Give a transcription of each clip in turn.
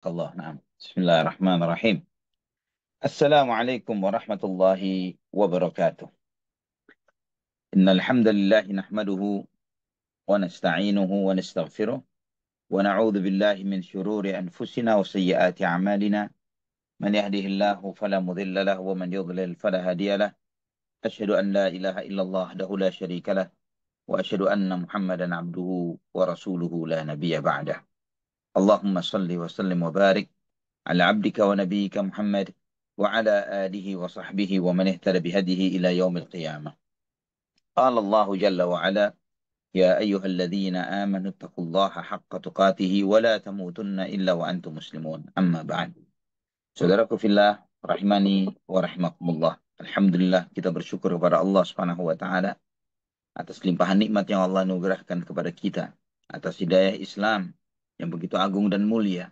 الله نعم. بسم الله الرحمن الرحيم. السلام عليكم ورحمة الله وبركاته. إن الحمد لله نحمده ونستعينه ونستغفره ونعوذ بالله من شرور أنفسنا وسيئات أعمالنا. من يهده الله فلا مضل له ومن يضلل فلا هادي له. أشهد أن لا إله إلا الله وحده لا شريك له وأشهد أن محمدا عبده ورسوله لا نبي بعده. اللهم صل وسلم وبارك على عبدك ونبيك محمد وعلى آله وصحبه ومن اهتدى بهديه إلى يوم القيامة. قال الله جل وعلا: يا أيها الذين آمنوا اتقوا الله حق تقاته ولا تموتن إلا وأنتم مسلمون. أما بعد. Saudaraku fillah, rahimani wa rahimakumullah. Alhamdulillah, kita bersyukur kepada Allah Subhanahu wa taala atas limpahan nikmat yang Allah anugerahkan kepada kita, atas hidayah Islam yang begitu agung dan mulia.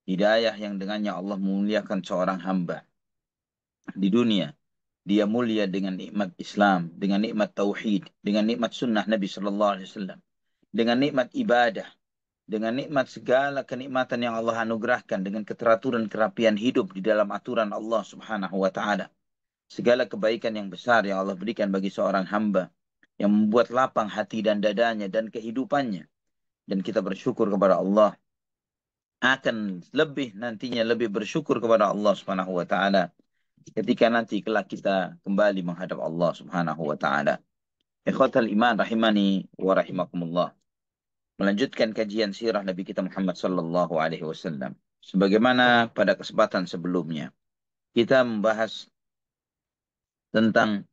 Hidayah yang dengannya Allah memuliakan seorang hamba di dunia. Dia mulia dengan nikmat Islam, dengan nikmat tauhid, dengan nikmat sunnah Nabi Sallallahu Alaihi Wasallam, dengan nikmat ibadah, dengan nikmat segala kenikmatan yang Allah anugerahkan, dengan keteraturan kerapian hidup di dalam aturan Allah Subhanahu Wa Taala. Segala kebaikan yang besar yang Allah berikan bagi seorang hamba yang membuat lapang hati dan dadanya dan kehidupannya. Dan kita bersyukur kepada Allah, akan lebih nantinya lebih bersyukur kepada Allah Subhanahu Wa Taala ketika nanti kelak kita kembali menghadap Allah Subhanahu wa taala. Ikhwatal iman rahimani wa rahimakumullah. Melanjutkan kajian sirah Nabi kita Muhammad sallallahu alaihi wasallam. Sebagaimana pada kesempatan sebelumnya kita membahas tentang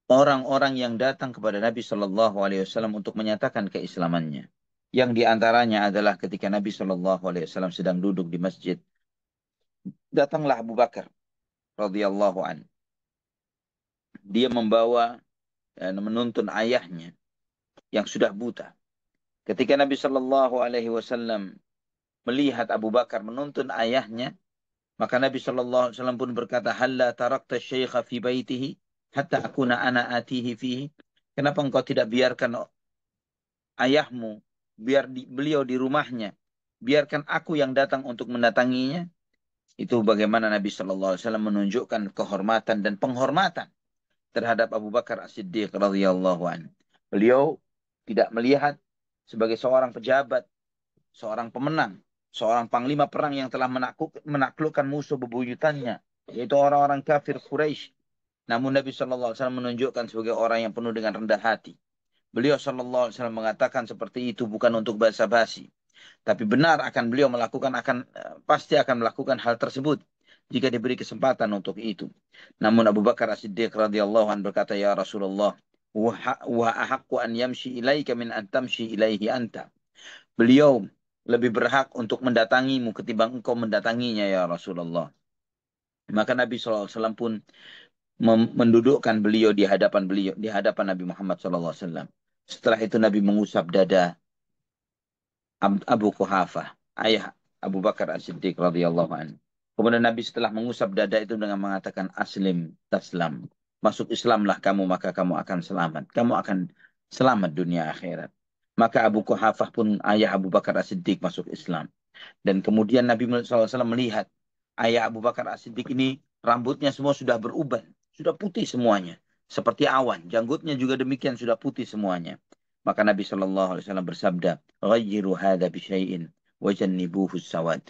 orang-orang yang datang kepada Nabi sallallahu alaihi wasallam untuk menyatakan keislamannya. Yang diantaranya adalah ketika Nabi sallallahu alaihi wasallam sedang duduk di masjid, datanglah Abu Bakar radhiyallahu an. Dia membawa menuntun ayahnya yang sudah buta. Ketika Nabi Shallallahu Alaihi Wasallam melihat Abu Bakar menuntun ayahnya, maka Nabi Shallallahu Alaihi Wasallam pun berkata, "Halla tarakta syaikha fi baitihi hatta akuna ana atihi fihi." Kenapa engkau tidak biarkan ayahmu, beliau di rumahnya, biarkan aku yang datang untuk mendatanginya? Itu bagaimana Nabi Shallallahu Alaihi Wasallam menunjukkan kehormatan dan penghormatan terhadap Abu Bakar As-Siddiq radhiyallahu anhu. Beliau tidak melihat sebagai seorang pejabat, seorang pemenang, seorang panglima perang yang telah menaklukkan musuh bebuyutannya, yaitu orang-orang kafir Quraisy. Namun Nabi Shallallahu Alaihi Wasallam menunjukkan sebagai orang yang penuh dengan rendah hati. Beliau Shallallahu Alaihi Wasallam mengatakan seperti itu bukan untuk basa-basi, tapi benar beliau pasti akan melakukan hal tersebut jika diberi kesempatan untuk itu. Namun Abu Bakar As-Siddiq radhiyallahu anhu berkata, "Ya Rasulullah, wa ahaqqu an yamshi ilaika min an tamshi ilaihi anta." Beliau lebih berhak untuk mendatangimu ketimbang engkau mendatanginya, ya Rasulullah. Maka Nabi SAW pun mendudukkan beliau di hadapan Nabi Muhammad SAW. Setelah itu Nabi mengusap dada Abu Quhafah, ayah Abu Bakar As-Siddiq radhiyallahu anhu. Kemudian Nabi setelah mengusap dada itu dengan mengatakan, "Aslim taslam." Masuk Islamlah kamu, maka kamu akan selamat. Kamu akan selamat dunia akhirat. Maka Abu Quhafah pun, ayah Abu Bakar As-Siddiq, masuk Islam. Dan kemudian Nabi SAW melihat ayah Abu Bakar As-Siddiq ini rambutnya semua sudah beruban. Sudah putih semuanya. Seperti awan. Janggutnya juga demikian sudah putih semuanya. Maka Nabi SAW bersabda, "Ghayyiru hadha bisyai'in wajannibuhu sawad."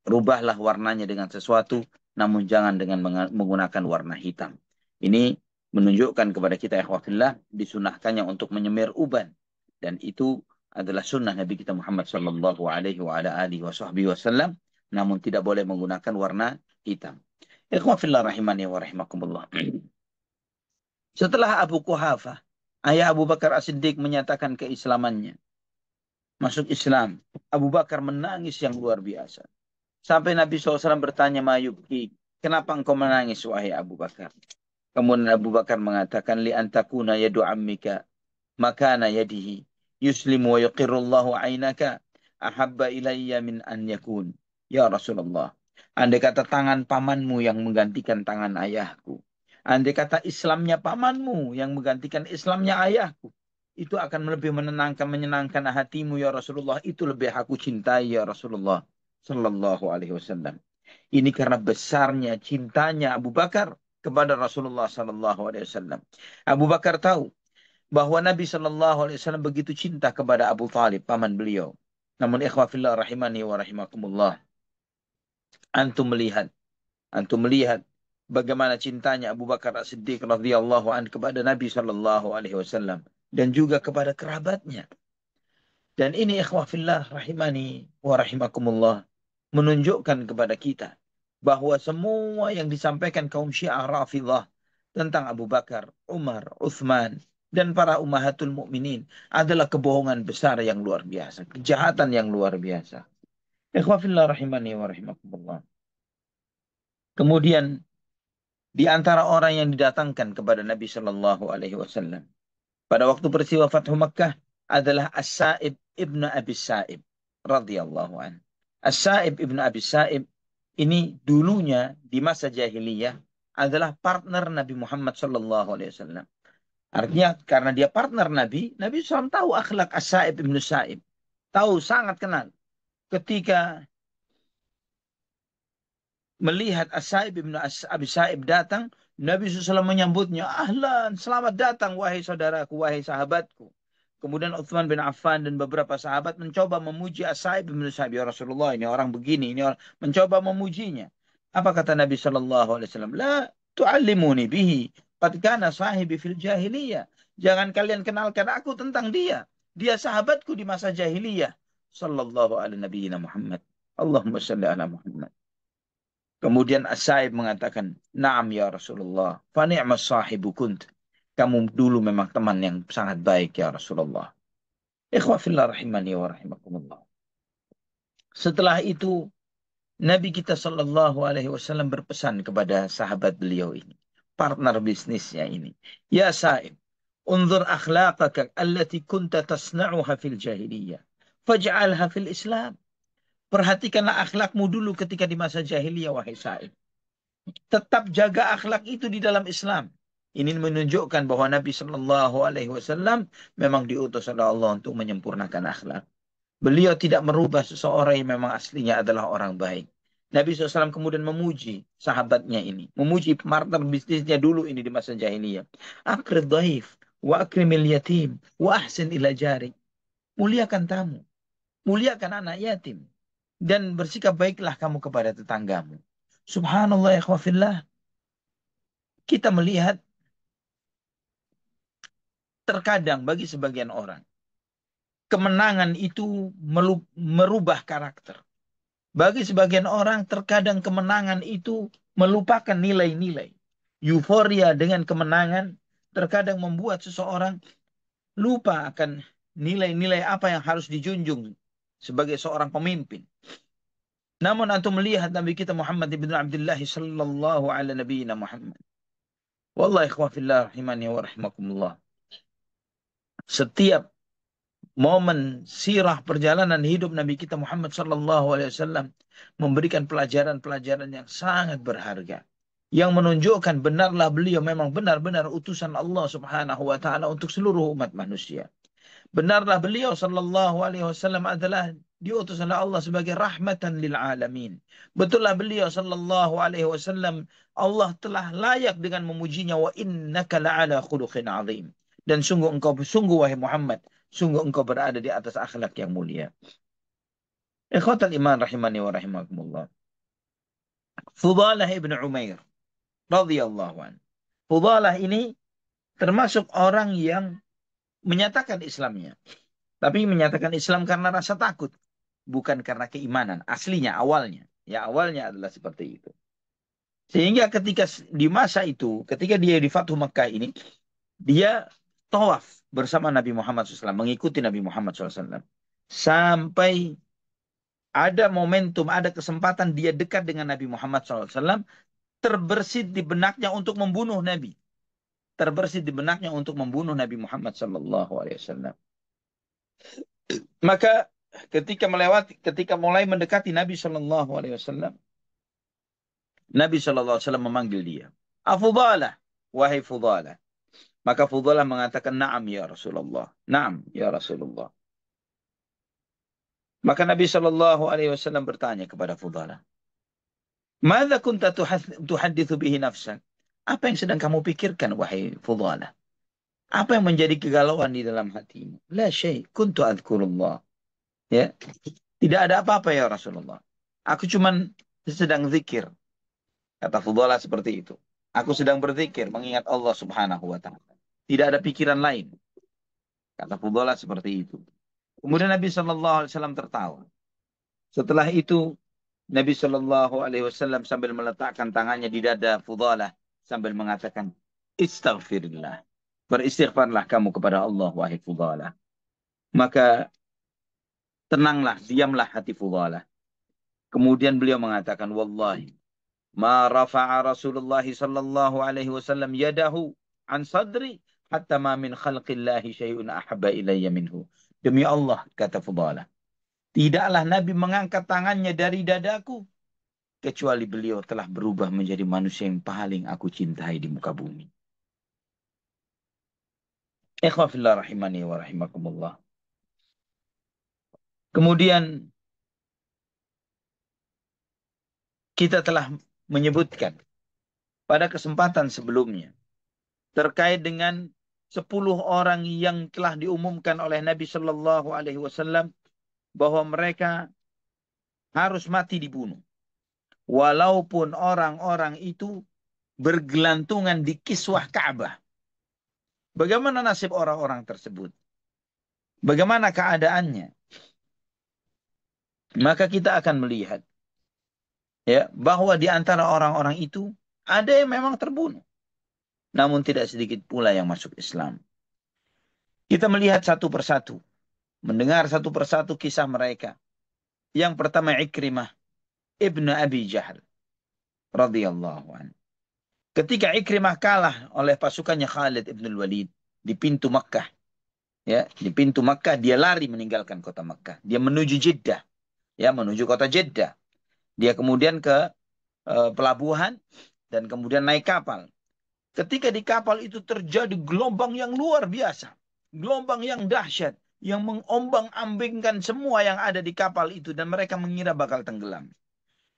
Rubahlah warnanya dengan sesuatu, namun jangan dengan menggunakan warna hitam. Ini menunjukkan kepada kita, ikhwafillah, disunahkannya untuk menyemir uban. Dan itu adalah sunnah Nabi kita Muhammad sallallahu alaihi wa ala alihi wasallam, namun tidak boleh menggunakan warna hitam. Ikhwafillah rahimani wa rahimakumullah. Setelah Abu Quhafah, ayah Abu Bakar As-Siddiq menyatakan keislamannya, masuk Islam, Abu Bakar menangis yang luar biasa. Sampai Nabi SAW bertanya, "Mayubki, kenapa engkau menangis, wahai Abu Bakar?" Kemudian Abu Bakar mengatakan, "Li antakuna yadu ammika makana yadihi yuslimu wa yuqirrullahu ainaka ahabba ilayya min an yakun." Ya Rasulullah, andai kata tangan pamanmu yang menggantikan tangan ayahku, andai kata Islamnya pamanmu yang menggantikan Islamnya ayahku, itu akan lebih menyenangkan hatimu, ya Rasulullah. Itu lebih aku cintai, ya Rasulullah. Sallallahu Alaihi Wasallam. Ini karena besarnya cintanya Abu Bakar kepada Rasulullah Sallallahu Alaihi Wasallam. Abu Bakar tahu bahwa Nabi Sallallahu Alaihi Wasallam begitu cinta kepada Abu Talib, paman beliau. Namun ikhwah fillah rahimani wa rahimakumullah. Antum melihat, antum melihat bagaimana cintanya Abu Bakar As-Siddiq radhiyallahu an kepada Nabi Sallallahu Alaihi Wasallam dan juga kepada kerabatnya. Dan ini ikhwah fillah rahimani wa rahimakumullah menunjukkan kepada kita bahwa semua yang disampaikan kaum Syiah Rafidhah tentang Abu Bakar, Umar, Uthman, dan para ummahatul mukminin adalah kebohongan besar yang luar biasa, kejahatan yang luar biasa. Ikhwah fillah rahimani wa rahimakumullah. Kemudian di antara orang yang didatangkan kepada Nabi Shallallahu Alaihi Wasallam pada waktu peristiwa Fathu Makkah adalah As-Sa'ib ibnu Abi Sa'ib radhiyallahu an. As-Sa'ib ibnu Abi Sa'ib ini dulunya di masa jahiliyah adalah partner Nabi Muhammad Sallallahu Alaihi Wasallam. Artinya karena dia partner Nabi, Nabi SAW tahu akhlak As-Sa'ib ibnu Sa'ib. Tahu, sangat kenal. Ketika melihat As-Sa'ib ibn Abi Sa'ib datang, Nabi SAW menyambutnya, ahlan, selamat datang wahai saudaraku, wahai sahabatku. Kemudian Uthman bin Affan dan beberapa sahabat mencoba memuji As-Sa'ib ibn Sa'ib. Ya Rasulullah, ini orang begini, ini orang mencoba memujinya. Apa kata Nabi SAW? La tu'allimuni bihi, qad kana sahibi fil jahiliyah. Jangan kalian kenalkan aku tentang dia. Dia sahabatku di masa jahiliyah. Sallallahu alaihi nabiyina Muhammad. Allahumma salli ala Muhammad. Kemudian As-Sa'ib mengatakan, Naam ya Rasulullah, fa ni'mas sahibu kunt. Kamu dulu memang teman yang sangat baik ya Rasulullah. Ikhwah fillah rahimani wa rahimakumullah. Setelah itu, Nabi kita Sallallahu Alaihi Wasallam berpesan kepada sahabat beliau ini, partner bisnisnya ini. Ya Sa'ib, unzur akhlaqaka allati kunta tasna'uha fil jahiliyah. Faj'alha fil Islam. Perhatikanlah akhlakmu dulu ketika di masa jahiliyah, wahai Sa'ib. Tetap jaga akhlak itu di dalam Islam. Ini menunjukkan bahwa Nabi Shallallahu Alaihi Wasallam memang diutus oleh Allah untuk menyempurnakan akhlak. Beliau tidak merubah seseorang yang memang aslinya adalah orang baik. Nabi SAW kemudian memuji sahabatnya ini. Memuji partner bisnisnya dulu ini di masa jahiliyah. Akrid dhaif, wa akrimil yatim, wa ahsin ila jari. Muliakan tamu, muliakan anak yatim. Dan bersikap baiklah kamu kepada tetanggamu. Subhanallah ya khawafillah. Kita melihat terkadang bagi sebagian orang, kemenangan itu merubah karakter. Bagi sebagian orang, terkadang kemenangan itu melupakan nilai-nilai. Euforia dengan kemenangan terkadang membuat seseorang lupa akan nilai-nilai apa yang harus dijunjung sebagai seorang pemimpin. Namun antum melihat Nabi kita Muhammad ibn Abdullah sallallahu ala nabiyina Muhammad. Wallahi ikhwah fillah rahimani wa rahimakumullah. Setiap momen sirah perjalanan hidup Nabi kita Muhammad sallallahu alaihi wasallam memberikan pelajaran-pelajaran yang sangat berharga yang menunjukkan benarlah beliau memang benar-benar utusan Allah Subhanahu wa taala untuk seluruh umat manusia. Benarlah beliau sallallahu alaihi wasallam adalah diutus oleh Allah sebagai rahmatan lil alamin. Betullah beliau sallallahu alaihi wasallam Allah telah layak dengan memujinya, wa innaka la'ala khuluqin azim. Dan sungguh wahai Muhammad, sungguh engkau berada di atas akhlak yang mulia. Ikhwatal iman rahimani wa rahimakumullah. Fudalah ibn Umair radhiyallahu an. Fudalah ini termasuk orang yang menyatakan Islamnya. Tapi menyatakan Islam karena rasa takut. Bukan karena keimanan. Aslinya, awalnya. Ya awalnya adalah seperti itu. Sehingga ketika di masa itu, ketika dia di Fathu Makkah ini, dia tawaf bersama Nabi Muhammad SAW. Mengikuti Nabi Muhammad SAW. Sampai ada momentum, ada kesempatan dia dekat dengan Nabi Muhammad SAW. Terbersit di benaknya untuk membunuh Nabi. Terbersit di benaknya untuk membunuh Nabi Muhammad SAW. Maka ketika mulai mendekati Nabi Shallallahu Alaihi Wasallam, Nabi Shallallahu Alaihi Wasallam memanggil dia, Afudalah, wahai Fudalah. Maka Fudalah mengatakan, Naam ya Rasulullah, Naam ya Rasulullah. Maka Nabi Shallallahu Alaihi Wasallam bertanya kepada Fudalah, "Mada kunta tuhadithu bihi nafsak?" Apa yang sedang kamu pikirkan, wahai Fudalah? Apa yang menjadi kegalauan di dalam hatimu? La syai, kuntu adkurullah. Ya, tidak ada apa-apa ya Rasulullah. Aku cuman sedang zikir. Kata Fudalah seperti itu. Aku sedang berzikir, mengingat Allah Subhanahu wa Ta'ala. Tidak ada pikiran lain. Kata Fudalah seperti itu. Kemudian Nabi Shallallahu Alaihi Wasallam tertawa. Setelah itu Nabi Shallallahu Alaihi Wasallam sambil meletakkan tangannya di dada Fudalah sambil mengatakan, Istaghfirullah. Beristighfarlah kamu kepada Allah, wahai Fudalah. Maka tenanglah, diamlah hati Fudalah. Kemudian beliau mengatakan, Wallahi, ma rafa'a Rasulullah sallallahu alaihi wasallam yadahu an sadri hatta ma min khalqillahi syai'un ahabba ilayya minhu. Demi Allah, kata Fudalah, tidaklah Nabi mengangkat tangannya dari dadaku kecuali beliau telah berubah menjadi manusia yang paling aku cintai di muka bumi. Ikhwafillah rahimani wa rahimakumullah. Kemudian kita telah menyebutkan pada kesempatan sebelumnya terkait dengan 10 orang yang telah diumumkan oleh Nabi Shallallahu Alaihi Wasallam bahwa mereka harus mati dibunuh. Walaupun orang-orang itu bergelantungan di kiswah Ka'bah. Bagaimana nasib orang-orang tersebut? Bagaimana keadaannya? Maka kita akan melihat ya bahwa di antara orang-orang itu ada yang memang terbunuh. Namun tidak sedikit pula yang masuk Islam. Kita melihat satu persatu, mendengar satu persatu kisah mereka. Yang pertama Ikrimah ibnu Abi Jahal radhiyallahu anhu. Ketika Ikrimah kalah oleh pasukannya Khalid ibn Walid di pintu Makkah, ya, di pintu Makkah dia lari meninggalkan kota Makkah. Dia menuju Jeddah, ya, menuju kota Jeddah. Dia kemudian ke pelabuhan dan kemudian naik kapal. Ketika di kapal itu terjadi gelombang yang luar biasa, gelombang yang dahsyat, yang mengombang-ambingkan semua yang ada di kapal itu dan mereka mengira bakal tenggelam.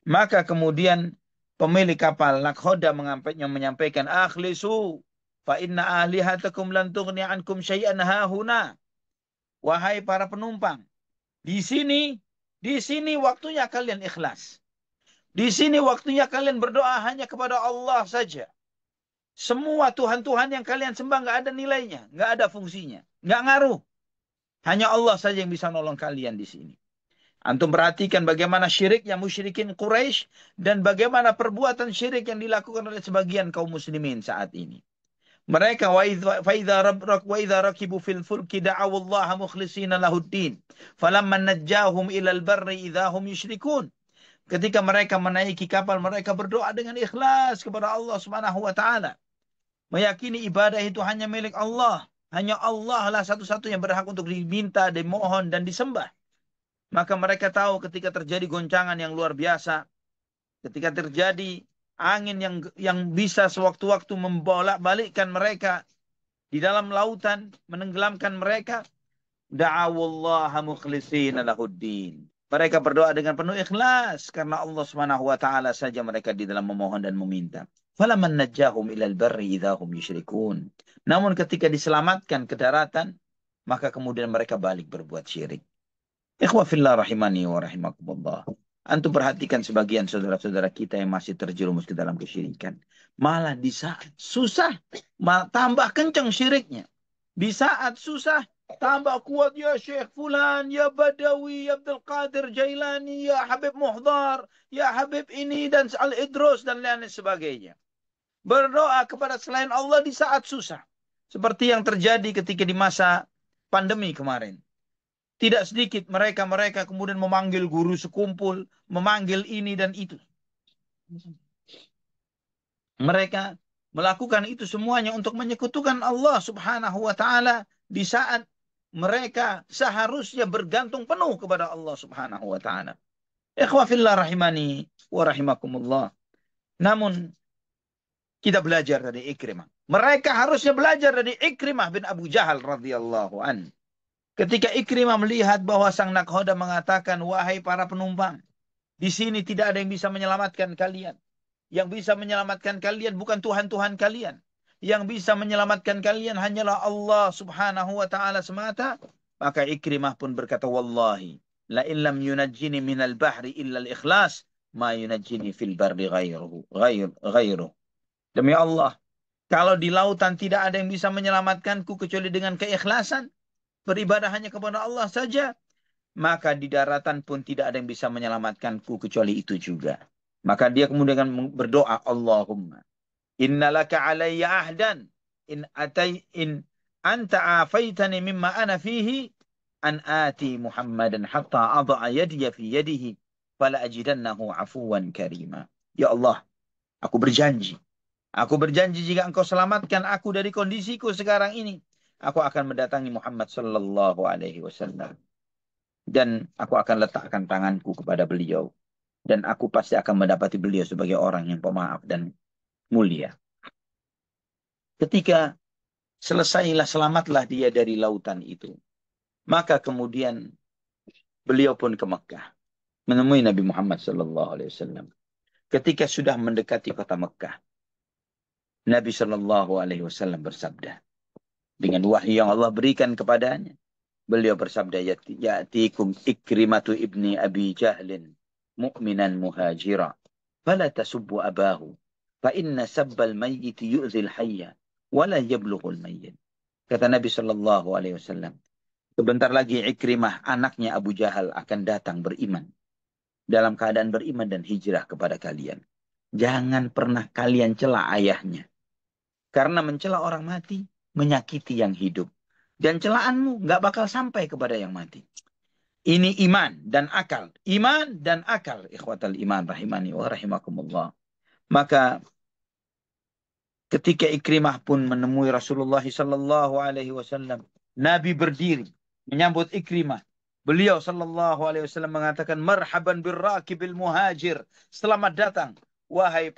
Maka kemudian pemilik kapal Nakhoda menyampaikan, akhlisu fa inna ahlihatakum lan tughni ankum syai'an hahuna. Wahai para penumpang, di sini waktunya kalian ikhlas. Di sini waktunya kalian berdoa hanya kepada Allah saja. Semua Tuhan-Tuhan yang kalian sembah nggak ada nilainya, nggak ada fungsinya, nggak ngaruh. Hanya Allah saja yang bisa nolong kalian di sini. Antum perhatikan bagaimana syiriknya musyrikin Quraisy dan bagaimana perbuatan syirik yang dilakukan oleh sebagian kaum muslimin saat ini. Mereka wa idza rakibu fil fulki da'aw Allah mukhlishina lahuddin falamma najjahum ilal barri idza hum yusyrikun. Ketika mereka menaiki kapal mereka berdoa dengan ikhlas kepada Allah Subhanahu wa taala. Meyakini ibadah itu hanya milik Allah. Hanya Allah lah satu-satu yang berhak untuk diminta, dimohon dan disembah. Maka mereka tahu ketika terjadi goncangan yang luar biasa, ketika terjadi angin yang bisa sewaktu-waktu membolak-balikkan mereka di dalam lautan, menenggelamkan mereka, da'awallaha mukhlishina lahuddin. Mereka berdoa dengan penuh ikhlas karena Allah Subhanahu wa taala saja mereka di dalam memohon dan meminta. Falaman najjahum ilal barri idza hum yusyrikun. Namun ketika diselamatkan ke daratan, maka kemudian mereka balik berbuat syirik. Ikhwah fillah rahimani wa rahimakumullah. Antum perhatikan sebagian saudara-saudara kita yang masih terjerumus ke dalam kesyirikan. Malah di saat susah, tambah kencang syiriknya. Di saat susah, tambah kuat ya Syekh Fulan, ya Badawi, ya Abdul Qadir Jailani, ya Habib Muhdar, ya Habib ini dan Al-Idrus dan lain sebagainya. Berdoa kepada selain Allah di saat susah. Seperti yang terjadi ketika di masa pandemi kemarin. Tidak sedikit mereka kemudian memanggil guru sekumpul, memanggil ini dan itu. Mereka melakukan itu semuanya untuk menyekutukan Allah Subhanahu wa taala di saat mereka seharusnya bergantung penuh kepada Allah Subhanahu wa taala. Ikhwah fillah rahimani wa rahimakumullah. Namun kita belajar dari Ikrimah. Mereka harusnya belajar dari Ikrimah bin Abu Jahal radhiyallahu an. Ketika Ikrimah melihat bahwa sang nakhoda mengatakan, wahai para penumpang, di sini tidak ada yang bisa menyelamatkan kalian. Yang bisa menyelamatkan kalian bukan Tuhan-Tuhan kalian. Yang bisa menyelamatkan kalian hanyalah Allah subhanahu wa ta'ala semata. Maka Ikrimah pun berkata, wallahi, la illam yunajjini minal bahri illa al-ikhlas, ma yunajjini fil barri ghairuhu. Demi Allah, kalau di lautan tidak ada yang bisa menyelamatkanku kecuali dengan keikhlasan, beribadah hanya kepada Allah saja, maka di daratan pun tidak ada yang bisa menyelamatkanku kecuali itu juga. Maka dia kemudian berdoa, Allahumma innalaka alayya ahdan in anta afaitani mimma ana fihi an ati Muhammadan hatta adha yadiya fi yadihi fala ajidannahu afuwan karima. Ya Allah, aku berjanji. Aku berjanji jika engkau selamatkan aku dari kondisiku sekarang ini, aku akan mendatangi Muhammad sallallahu alaihi wasallam. Dan aku akan letakkan tanganku kepada beliau. Dan aku pasti akan mendapati beliau sebagai orang yang pemaaf dan mulia. Ketika selesailah, selamatlah dia dari lautan itu. Maka kemudian beliau pun ke Mekah. Menemui Nabi Muhammad SAW. Ketika sudah mendekati kota Mekah, Nabi SAW bersabda. Dengan wahyu yang Allah berikan kepadanya. Beliau bersabda, Ya'tikum Ikrimatu ibni Abi Jahlin, mu'minan muhajira. Fala tasubbu abahu. Fa inna sabbal mayyiti yu'zil hayya. Wala yablughul mayyit. Kata Nabi SAW. Sebentar lagi Ikrimah, anaknya Abu Jahal, akan datang beriman. Dalam keadaan beriman dan hijrah kepada kalian. Jangan pernah kalian cela ayahnya. Karena mencela orang mati, menyakiti yang hidup. Dan celaanmu nggak bakal sampai kepada yang mati. Ini iman dan akal. Iman dan akal. Ikhwatal iman rahimani wa rahimakumullah. Maka ketika Ikrimah pun menemui Rasulullah sallallahu alaihi wasallam, Nabi berdiri menyambut Ikrimah. Beliau sallallahu alaihi wasallam mengatakan, marhaban birrakibil muhajir. Selamat datang wahai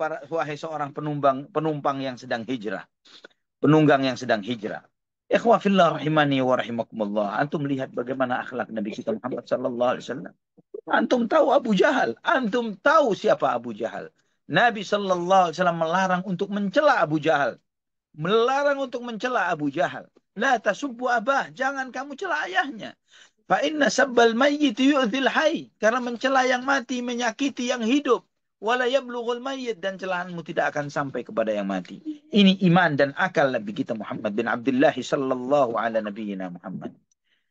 seorang penumpang yang sedang hijrah. Penunggang yang sedang hijrah. Ikhwah fillah rahimani wa rahimakumullah. Antum lihat bagaimana akhlak Nabi kita Muhammad sallallahu alaihi wasallam. Antum tahu Abu Jahal. Antum tahu siapa Abu Jahal. Nabi sallallahu alaihi wasallam melarang untuk mencela Abu Jahal. Melarang untuk mencela Abu Jahal. La tasubbu abah. Jangan kamu cela ayahnya. Fa inna sabbal mayyit yu'thil hayy. Karena mencela yang mati menyakiti yang hidup. Wala yablughul mayyit, dan celahanmu tidak akan sampai kepada yang mati. Ini iman dan akal Nabi kita Muhammad bin Abdullah sallallahu ala nabiyyina Muhammad.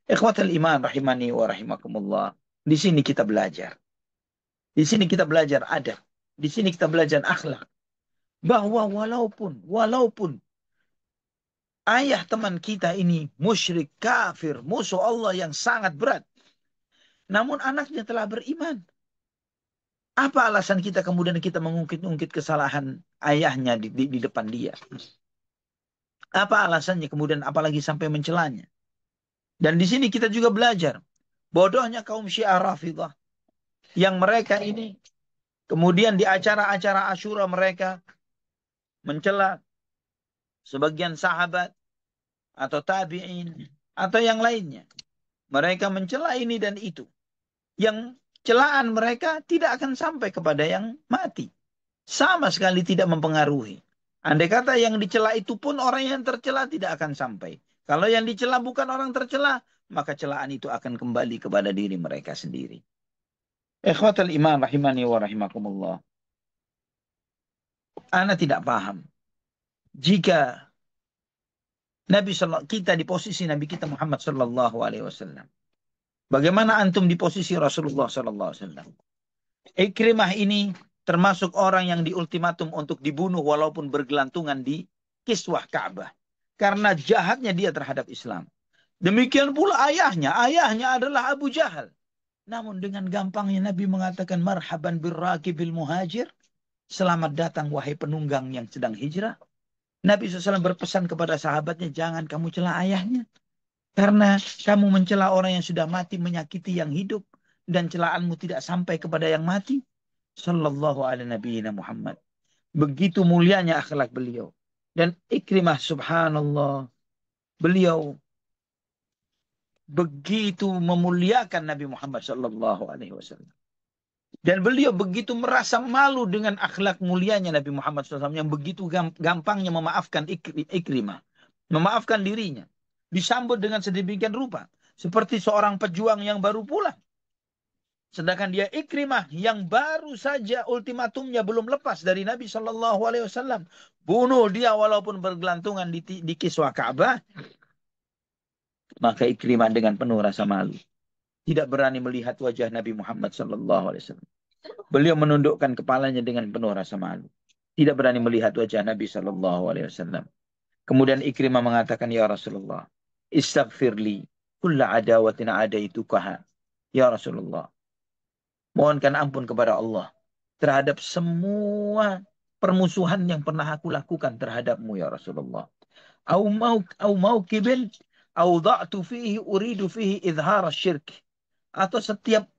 Ikhwatal iman rahimani wa rahimakumullah. Di sini kita belajar. Di sini kita belajar adab. Di sini kita belajar akhlak. Bahwa walaupun ayah teman kita ini musyrik, kafir, musuh Allah yang sangat berat. Namun anaknya telah beriman. Apa alasan kita kemudian kita mengungkit-ungkit kesalahan ayahnya di depan dia? Apa alasannya kemudian apalagi sampai mencelanya? Dan di sini kita juga belajar. Bodohnya kaum Syiah Rafidhah. Yang mereka ini kemudian di acara-acara Asyura mereka mencela sebagian sahabat atau tabi'in atau yang lainnya. Mereka mencela ini dan itu. Yang celaan mereka tidak akan sampai kepada yang mati. Sama sekali tidak mempengaruhi. Andai kata yang dicela itu pun orang yang tercela tidak akan sampai. Kalau yang dicela bukan orang tercela, maka celaan itu akan kembali kepada diri mereka sendiri. Ikhwatal iman rahimani wa rahimakumullah. Ana tidak paham. Jika kita di posisi Nabi kita Muhammad sallallahu alaihi wasallam. Bagaimana antum di posisi Rasulullah sallallahu alaihi wasallam? Ikrimah ini termasuk orang yang diultimatum untuk dibunuh walaupun bergelantungan di kiswah Ka'bah. Karena jahatnya dia terhadap Islam. Demikian pula ayahnya. Ayahnya adalah Abu Jahal. Namun dengan gampangnya Nabi mengatakan marhaban birrakibil muhajir. Selamat datang wahai penunggang yang sedang hijrah. Nabi SAW berpesan kepada sahabatnya, jangan kamu cela ayahnya. Karena kamu mencela orang yang sudah mati, menyakiti yang hidup. Dan celaanmu tidak sampai kepada yang mati. Sallallahu alaihi nabiyina Muhammad. Begitu mulianya akhlak beliau. Dan Ikrimah subhanallah. Beliau begitu memuliakan Nabi Muhammad Sallallahu Alaihi Wasallam. Dan beliau begitu merasa malu dengan akhlak mulianya Nabi Muhammad SAW yang begitu gampangnya memaafkan Ikrimah. Memaafkan dirinya. Disambut dengan sedemikian rupa. Seperti seorang pejuang yang baru pulang. Sedangkan dia Ikrimah yang baru saja ultimatumnya belum lepas dari Nabi SAW. Bunuh dia walaupun bergelantungan di kiswah Ka'bah. Maka Ikrimah dengan penuh rasa malu. Tidak berani melihat wajah Nabi Muhammad SAW. Beliau menundukkan kepalanya dengan penuh rasa malu. Tidak berani melihat wajah Nabi SAW. Kemudian Ikrimah mengatakan, ya Rasulullah, istaghfirli kulla adawatin adaitukaha. Ya Rasulullah, mohonkan ampun kepada Allah terhadap semua permusuhan yang pernah aku lakukan terhadapmu ya Rasulullah. Au mauqibin awda'tu fihi uridu fihi izhar syirk. Atau setiap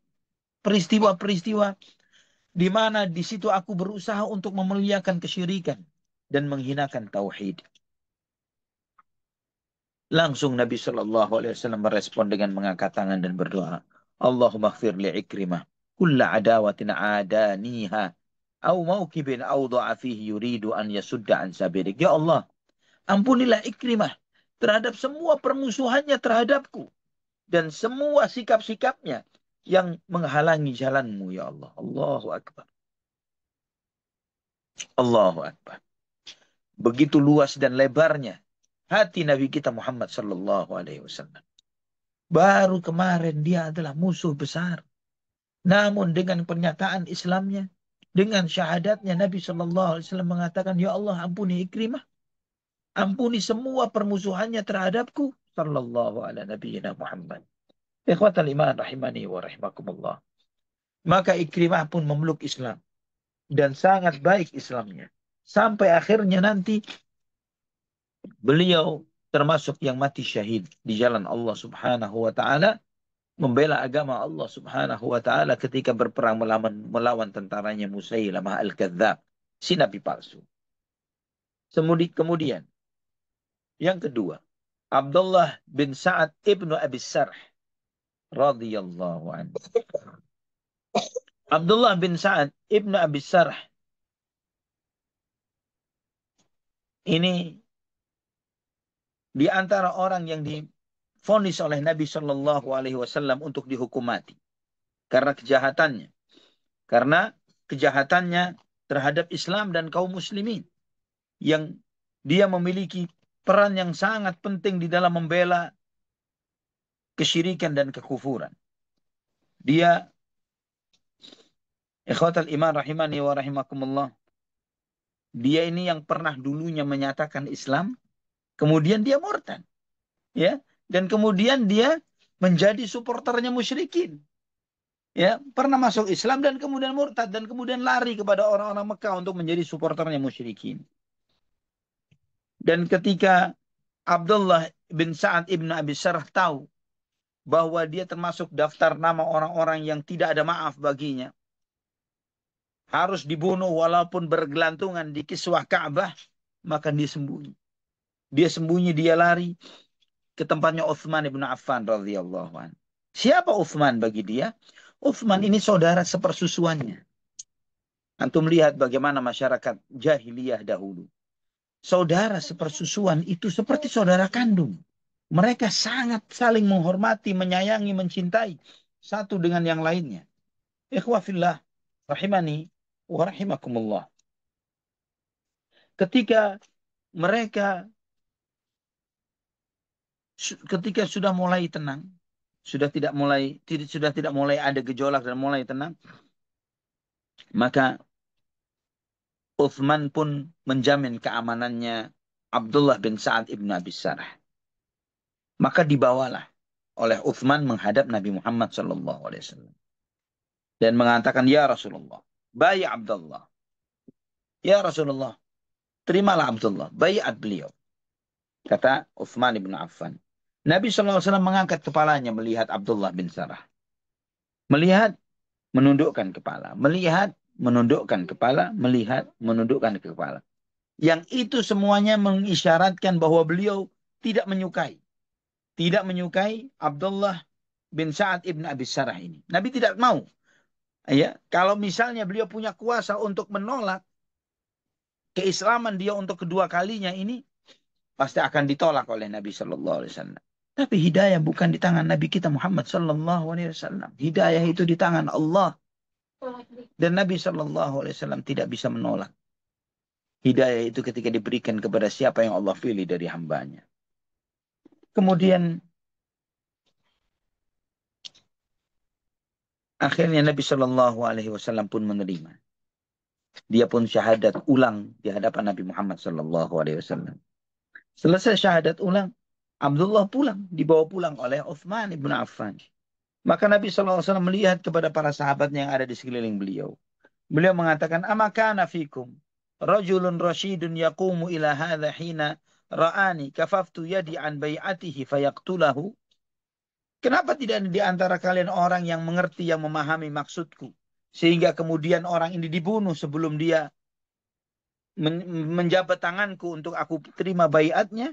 peristiwa-peristiwa di mana di situ aku berusaha untuk memuliakan kesyirikan dan menghinakan tauhid. Langsung Nabi Shallallahu Alaihi Wasallam merespon dengan mengangkat tangan dan berdoa, Allahumma ighfir li Ikrimah kulla adawatin adaniha au mauqibin awda'a fihi yuridu an yasudda an sabirik. Ya Allah, ampunilah Ikrimah terhadap semua permusuhannya terhadapku dan semua sikap-sikapnya yang menghalangi jalanmu ya Allah. Allahu Akbar. Allahu Akbar. Begitu luas dan lebarnya hati Nabi kita Muhammad Sallallahu Alaihi Wasallam. Baru kemarin dia adalah musuh besar. Namun dengan pernyataan Islamnya, dengan syahadatnya Nabi Sallallahu Alaihi Wasallam mengatakan, Ya Allah ampuni Ikrimah. Ampuni semua permusuhannya terhadapku. Sallallahu ala nabiyyina Muhammad. Ikhwatal iman rahimani wa rahimakumullah. Maka Ikrimah pun memeluk Islam. Dan sangat baik Islamnya. Sampai akhirnya nanti beliau termasuk yang mati syahid di jalan Allah Subhanahu wa taala, membela agama Allah Subhanahu wa taala ketika berperang melawan tentaranya Musailamah al-Kadzdzab, si nabi palsu. Kemudian yang kedua, Abdullah bin Sa'ad ibnu Abi Sarh radhiyallahu anhu. Abdullah bin Sa'ad ibnu Abi Sarh ini di antara orang yang divonis oleh Nabi Shallallahu Alaihi Wasallam untuk dihukum mati karena kejahatannya, terhadap Islam dan kaum muslimin, yang dia memiliki peran yang sangat penting di dalam membela kesyirikan dan kekufuran. Dia, ikhwatal iman rahimani wa rahimakumullah, dia ini yang pernah dulunya menyatakan Islam, kemudian dia murtad, ya, dan kemudian dia menjadi supporternya musyrikin, ya, pernah masuk Islam dan kemudian murtad dan kemudian lari kepada orang-orang Mekah untuk menjadi supporternya musyrikin. Dan ketika Abdullah bin Sa'ad ibn Abi Sarh tahu bahwa dia termasuk daftar nama orang-orang yang tidak ada maaf baginya, harus dibunuh walaupun bergelantungan di kiswah Ka'bah, maka dia sembunyi. Dia lari ke tempatnya Utsman bin Affan radhiyallahu anhu. Siapa Utsman bagi dia? Utsman ini saudara sepersusuannya. Antum lihat bagaimana masyarakat jahiliyah dahulu. Saudara sepersusuan itu seperti saudara kandung. Mereka sangat saling menghormati, menyayangi, mencintai satu dengan yang lainnya. Ikhwafillah rahimani wa rahimakumullah. Ketika sudah mulai tenang, sudah tidak mulai ada gejolak dan mulai tenang, maka Utsman pun menjamin keamanannya Abdullah bin Sa'ad ibn Abi Sarh. Maka dibawalah oleh Utsman menghadap Nabi Muhammad SAW dan mengatakan, ya Rasulullah, bayi Abdullah. Ya Rasulullah, terimalah Abdullah, baiat beliau. Kata Utsman bin Affan. Nabi SAW mengangkat kepalanya melihat Abdullah bin Sarh. Melihat, menundukkan kepala. Melihat, menundukkan kepala. Melihat, menundukkan kepala. Yang itu semuanya mengisyaratkan bahwa beliau tidak menyukai tidak menyukai Abdullah bin Sa'ad ibn Abi Sarah ini. Nabi tidak mau. Ya, kalau misalnya beliau punya kuasa untuk menolak keislaman dia untuk kedua kalinya ini, pasti akan ditolak oleh Nabi Shallallahu Alaihi Wasallam. Tapi hidayah bukan di tangan Nabi kita Muhammad Shallallahu Alaihi Wasallam. Hidayah itu di tangan Allah. Dan Nabi Shallallahu Alaihi Wasallam tidak bisa menolak. Hidayah itu ketika diberikan kepada siapa yang Allah pilih dari hambanya. Kemudian akhirnya Nabi Shallallahu Alaihi Wasallam pun menerima. Dia pun syahadat ulang di hadapan Nabi Muhammad Shallallahu Alaihi Wasallam. Selesai syahadat ulang, Abdullah pulang, dibawa pulang oleh Uthman ibn Affan. Maka Nabi SAW melihat kepada para sahabat yang ada di sekeliling beliau. Beliau mengatakan, "Ama kana fikum rajulun rasyidun yaqumu ila hadha hina ra'ani kafaftu yadi an bai'atihi fayaqtulahu?" Kenapa tidak di antara kalian orang yang mengerti, yang memahami maksudku? Sehingga kemudian orang ini dibunuh sebelum dia menjabat tanganku untuk aku terima baiatnya.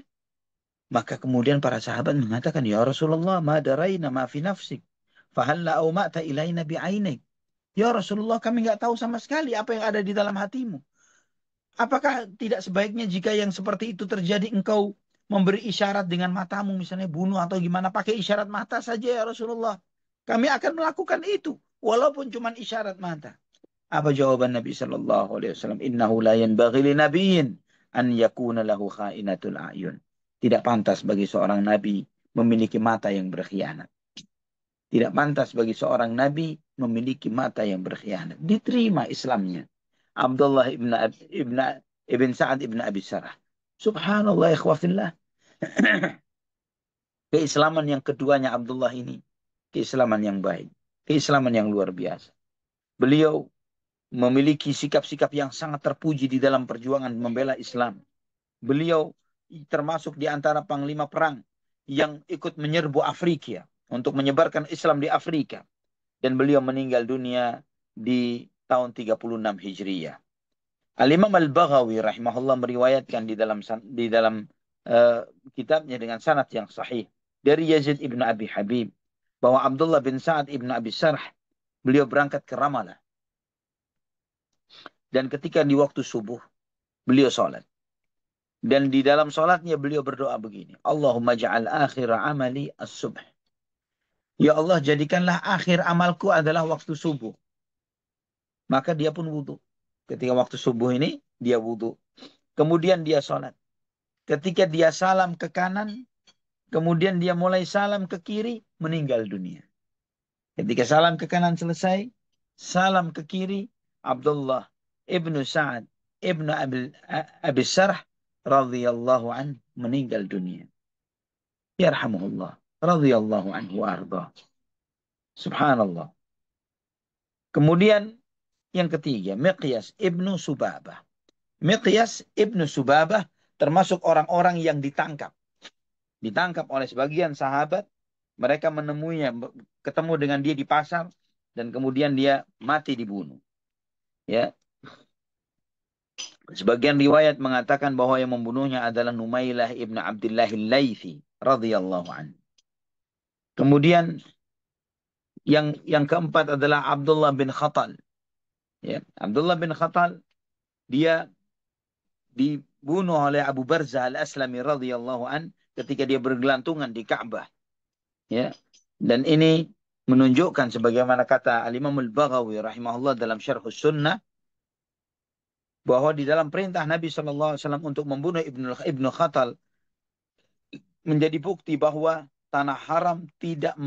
Maka kemudian para sahabat mengatakan, "Ya Rasulullah, ma daraina ma fi nafsik. Fahalla auma'ta ilaina bi'ainik." Ya Rasulullah, kami nggak tahu sama sekali apa yang ada di dalam hatimu. Apakah tidak sebaiknya jika yang seperti itu terjadi engkau memberi isyarat dengan matamu, misalnya bunuh atau gimana, pakai isyarat mata saja ya Rasulullah. Kami akan melakukan itu, walaupun cuma isyarat mata. Apa jawaban Nabi Shallallahu Alaihi Wasallam? Innahu la yanbaghi li nabiyyin an yakuna lahu kha'inatul a'yun. Tidak pantas bagi seorang nabi memiliki mata yang berkhianat. Tidak pantas bagi seorang nabi memiliki mata yang berkhianat. Diterima Islamnya Abdullah ibn Sa'ad ibn Abi Sarah. Subhanallah ikhwafillah. Keislaman yang keduanya Abdullah ini, keislaman yang baik, keislaman yang luar biasa. Beliau memiliki sikap-sikap yang sangat terpuji di dalam perjuangan membela Islam. Beliau termasuk di antara panglima perang yang ikut menyerbu Afrika untuk menyebarkan Islam di Afrika. Dan beliau meninggal dunia di tahun 36 Hijriyah. Al-Imam Al-Baghawi rahimahullah meriwayatkan di dalam kitabnya dengan sanad yang sahih dari Yazid ibn Abi Habib bahwa Abdullah bin Sa'ad ibn Abi Sarh beliau berangkat ke Ramallah. Dan ketika di waktu subuh beliau sholat. Dan di dalam sholatnya beliau berdoa begini. Allahumma ja'al akhir amali as-subh. Ya Allah, jadikanlah akhir amalku adalah waktu subuh. Maka dia pun wudhu. Ketika waktu subuh ini, dia wudhu. Kemudian dia sholat. Ketika dia salam ke kanan, kemudian dia mulai salam ke kiri, meninggal dunia. Ketika salam ke kanan selesai, salam ke kiri, Abdullah ibnu Sa'ad ibnu Abi Sarh radhiyallahu anhu meninggal dunia. Yarhamuhullah. Radhiyallahu anhu wa arda. Subhanallah. Kemudian yang ketiga, Miqyas ibnu Subabah. Miqyas ibnu Subabah termasuk orang-orang yang ditangkap. Ditangkap oleh sebagian sahabat. Mereka menemuinya, ketemu dengan dia di pasar. Dan kemudian dia mati dibunuh. Ya. Sebagian riwayat mengatakan bahwa yang membunuhnya adalah Numailah ibn Abdullah al-Laythi radhiyallahu anhu. Kemudian yang keempat adalah Abdullah bin Khattal. Ya, Abdullah bin Khattal dia dibunuh oleh Abu Barzah al-Aslami radhiyallahu an ketika dia bergelantungan di Ka'bah. Ya. Dan ini menunjukkan sebagaimana kata Al-Imam Al-Baghawi rahimahullah dalam Syarh Sunnah bahwa di dalam perintah Nabi SAW untuk membunuh Ibnu Khattal menjadi bukti bahwa tanah haram tidak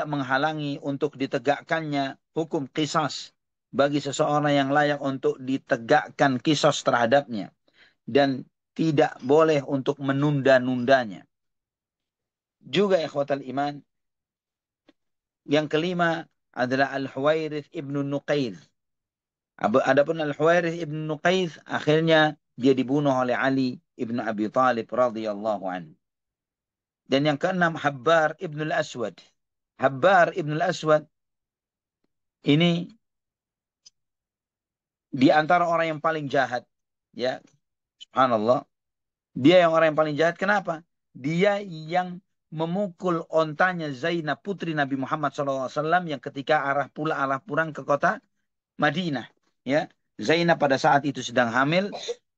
menghalangi untuk ditegakkannya hukum qisas bagi seseorang yang layak untuk ditegakkan qisas terhadapnya dan tidak boleh untuk menunda-nundanya. Juga ikhwatal iman, yang kelima adalah Al-Huwairith ibnu Nuqaith. Adapun Al-Huwairith ibnu Nuqaith akhirnya dia dibunuh oleh Ali ibnu Abi Talib radhiyallahu anhu. Dan yang keenam Habbar ibn al-Aswad. Habbar ibn al-Aswad ini di antara orang yang paling jahat. Ya, subhanallah. Dia yang orang yang paling jahat. Kenapa? Dia yang memukul ontanya Zainab putri Nabi Muhammad SAW yang ketika arah pulang ke kota Madinah. Ya, Zainab pada saat itu sedang hamil,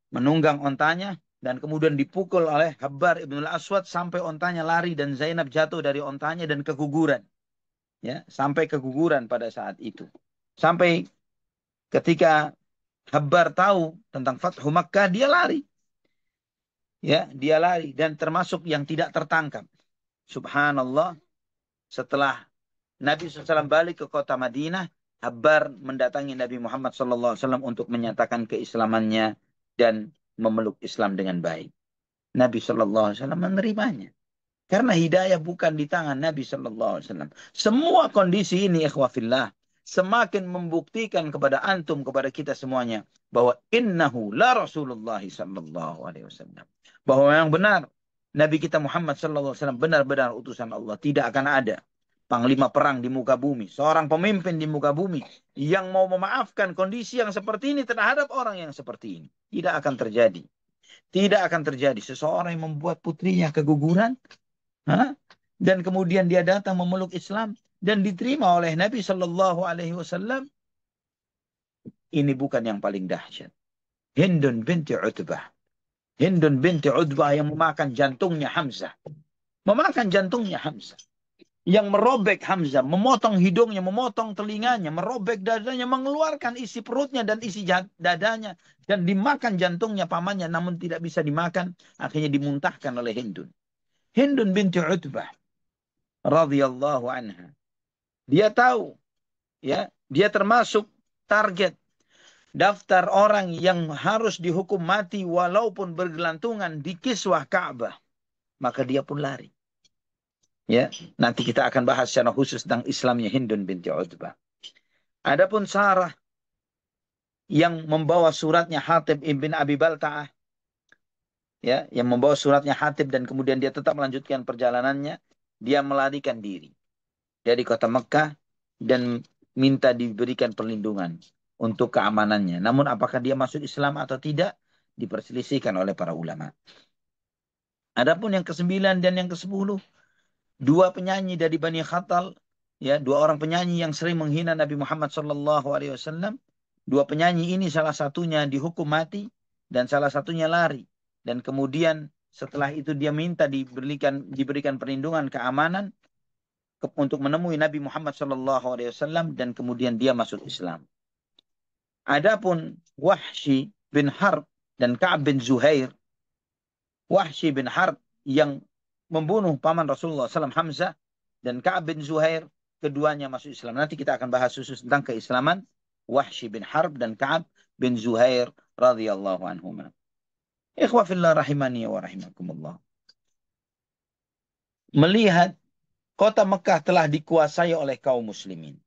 menunggang ontanya dan kemudian dipukul oleh Habbar ibn al-Aswad sampai ontanya lari dan Zainab jatuh dari ontanya dan keguguran. Ya, sampai keguguran pada saat itu. Sampai ketika Habbar tahu tentang Fathu Makkah, dia lari. Ya, dia lari dan termasuk yang tidak tertangkap. Subhanallah, setelah Nabi SAW balik ke kota Madinah, Habbar mendatangi Nabi Muhammad SAW untuk menyatakan keislamannya dan memeluk Islam dengan baik. Nabi SAW menerimanya. Karena hidayah bukan di tangan Nabi SAW. Semua kondisi ini, ikhwafillah, semakin membuktikan kepada antum, kepada kita semuanya, bahwa innahu la Rasulullah SAW. Bahwa yang benar, Nabi kita Muhammad SAW benar-benar utusan Allah. Tidak akan ada panglima perang di muka bumi, seorang pemimpin di muka bumi yang mau memaafkan kondisi yang seperti ini terhadap orang yang seperti ini. Tidak akan terjadi. Tidak akan terjadi. Seseorang yang membuat putrinya keguguran, dan kemudian dia datang memeluk Islam dan diterima oleh Nabi Shallallahu Alaihi Wasallam. Ini bukan yang paling dahsyat. Hindun binti Utbah. Hindun binti Utbah yang memakan jantungnya Hamzah. Memakan jantungnya Hamzah. Yang merobek Hamzah, memotong hidungnya, memotong telinganya, merobek dadanya, mengeluarkan isi perutnya dan isi dadanya. Dan dimakan jantungnya pamannya, namun tidak bisa dimakan. Akhirnya dimuntahkan oleh Hindun. Hindun binti Utbah radhiyallahu anha. Dia tahu, ya, dia termasuk target daftar orang yang harus dihukum mati walaupun bergelantungan di kiswah Ka'bah. Maka dia pun lari. Ya, nanti kita akan bahas secara khusus tentang Islamnya Hindun binti Utbah. Adapun Sarah yang membawa suratnya Hatib ibn Abi Balta'ah, ya, yang membawa suratnya Hatib dan kemudian dia tetap melanjutkan perjalanannya, dia melarikan diri dari kota Mekah dan minta diberikan perlindungan untuk keamanannya. Namun apakah dia masuk Islam atau tidak diperselisihkan oleh para ulama. Adapun yang ke-9 dan yang ke-10, dua penyanyi dari Bani Khatal, ya, dua orang penyanyi yang sering menghina Nabi Muhammad SAW. Dua penyanyi ini salah satunya dihukum mati dan salah satunya lari. Dan kemudian setelah itu dia minta diberikan perlindungan, keamanan untuk menemui Nabi Muhammad SAW dan kemudian dia masuk Islam. Adapun Wahsy bin Harb dan Ka'ab bin Zuhair, Wahsy bin Harb yang membunuh paman Rasulullah SAW Hamzah dan Ka'ab bin Zuhair, keduanya masuk Islam. Nanti kita akan bahas khusus tentang keislaman Wahsy bin Harb dan Ka'ab bin Zuhair radhiyallahu anhuma. Ikhwa fillah rahimani wa rahimakumullah. Melihat kota Mekah telah dikuasai oleh kaum muslimin.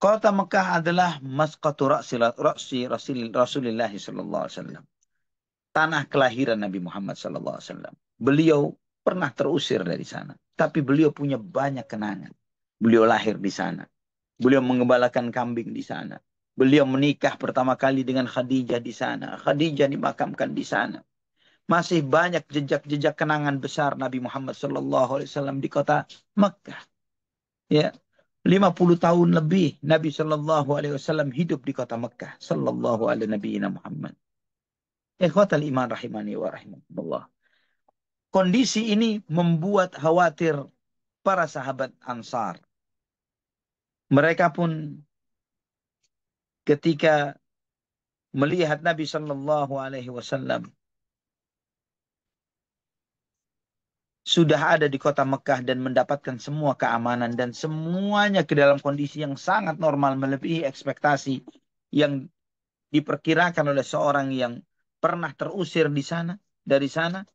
Kota Mekah adalah masqatu ra'si Rasulullah sallallahu alaihi wasallam. Tanah kelahiran Nabi Muhammad sallallahu alaihi wasallam. Beliau pernah terusir dari sana, tapi beliau punya banyak kenangan. Beliau lahir di sana. Beliau mengembalakan kambing di sana. Beliau menikah pertama kali dengan Khadijah di sana. Khadijah dimakamkan di sana. Masih banyak jejak-jejak kenangan besar Nabi Muhammad sallallahu alaihi wasallam di kota Mekah. Ya. 50 tahun lebih Nabi Shallallahu Alaihi Wasallam hidup di kota Mekah. Sallallahu Alaihi Nabi Muhammad. Ikhwatal iman rahimani wa rahimakumullah. Kondisi ini membuat khawatir para sahabat Ansar. Mereka pun ketika melihat Nabi Shallallahu Alaihi Wasallam sudah ada di kota Mekah dan mendapatkan semua keamanan dan semuanya ke dalam kondisi yang sangat normal, melebihi ekspektasi yang diperkirakan oleh seorang yang pernah terusir dari sana,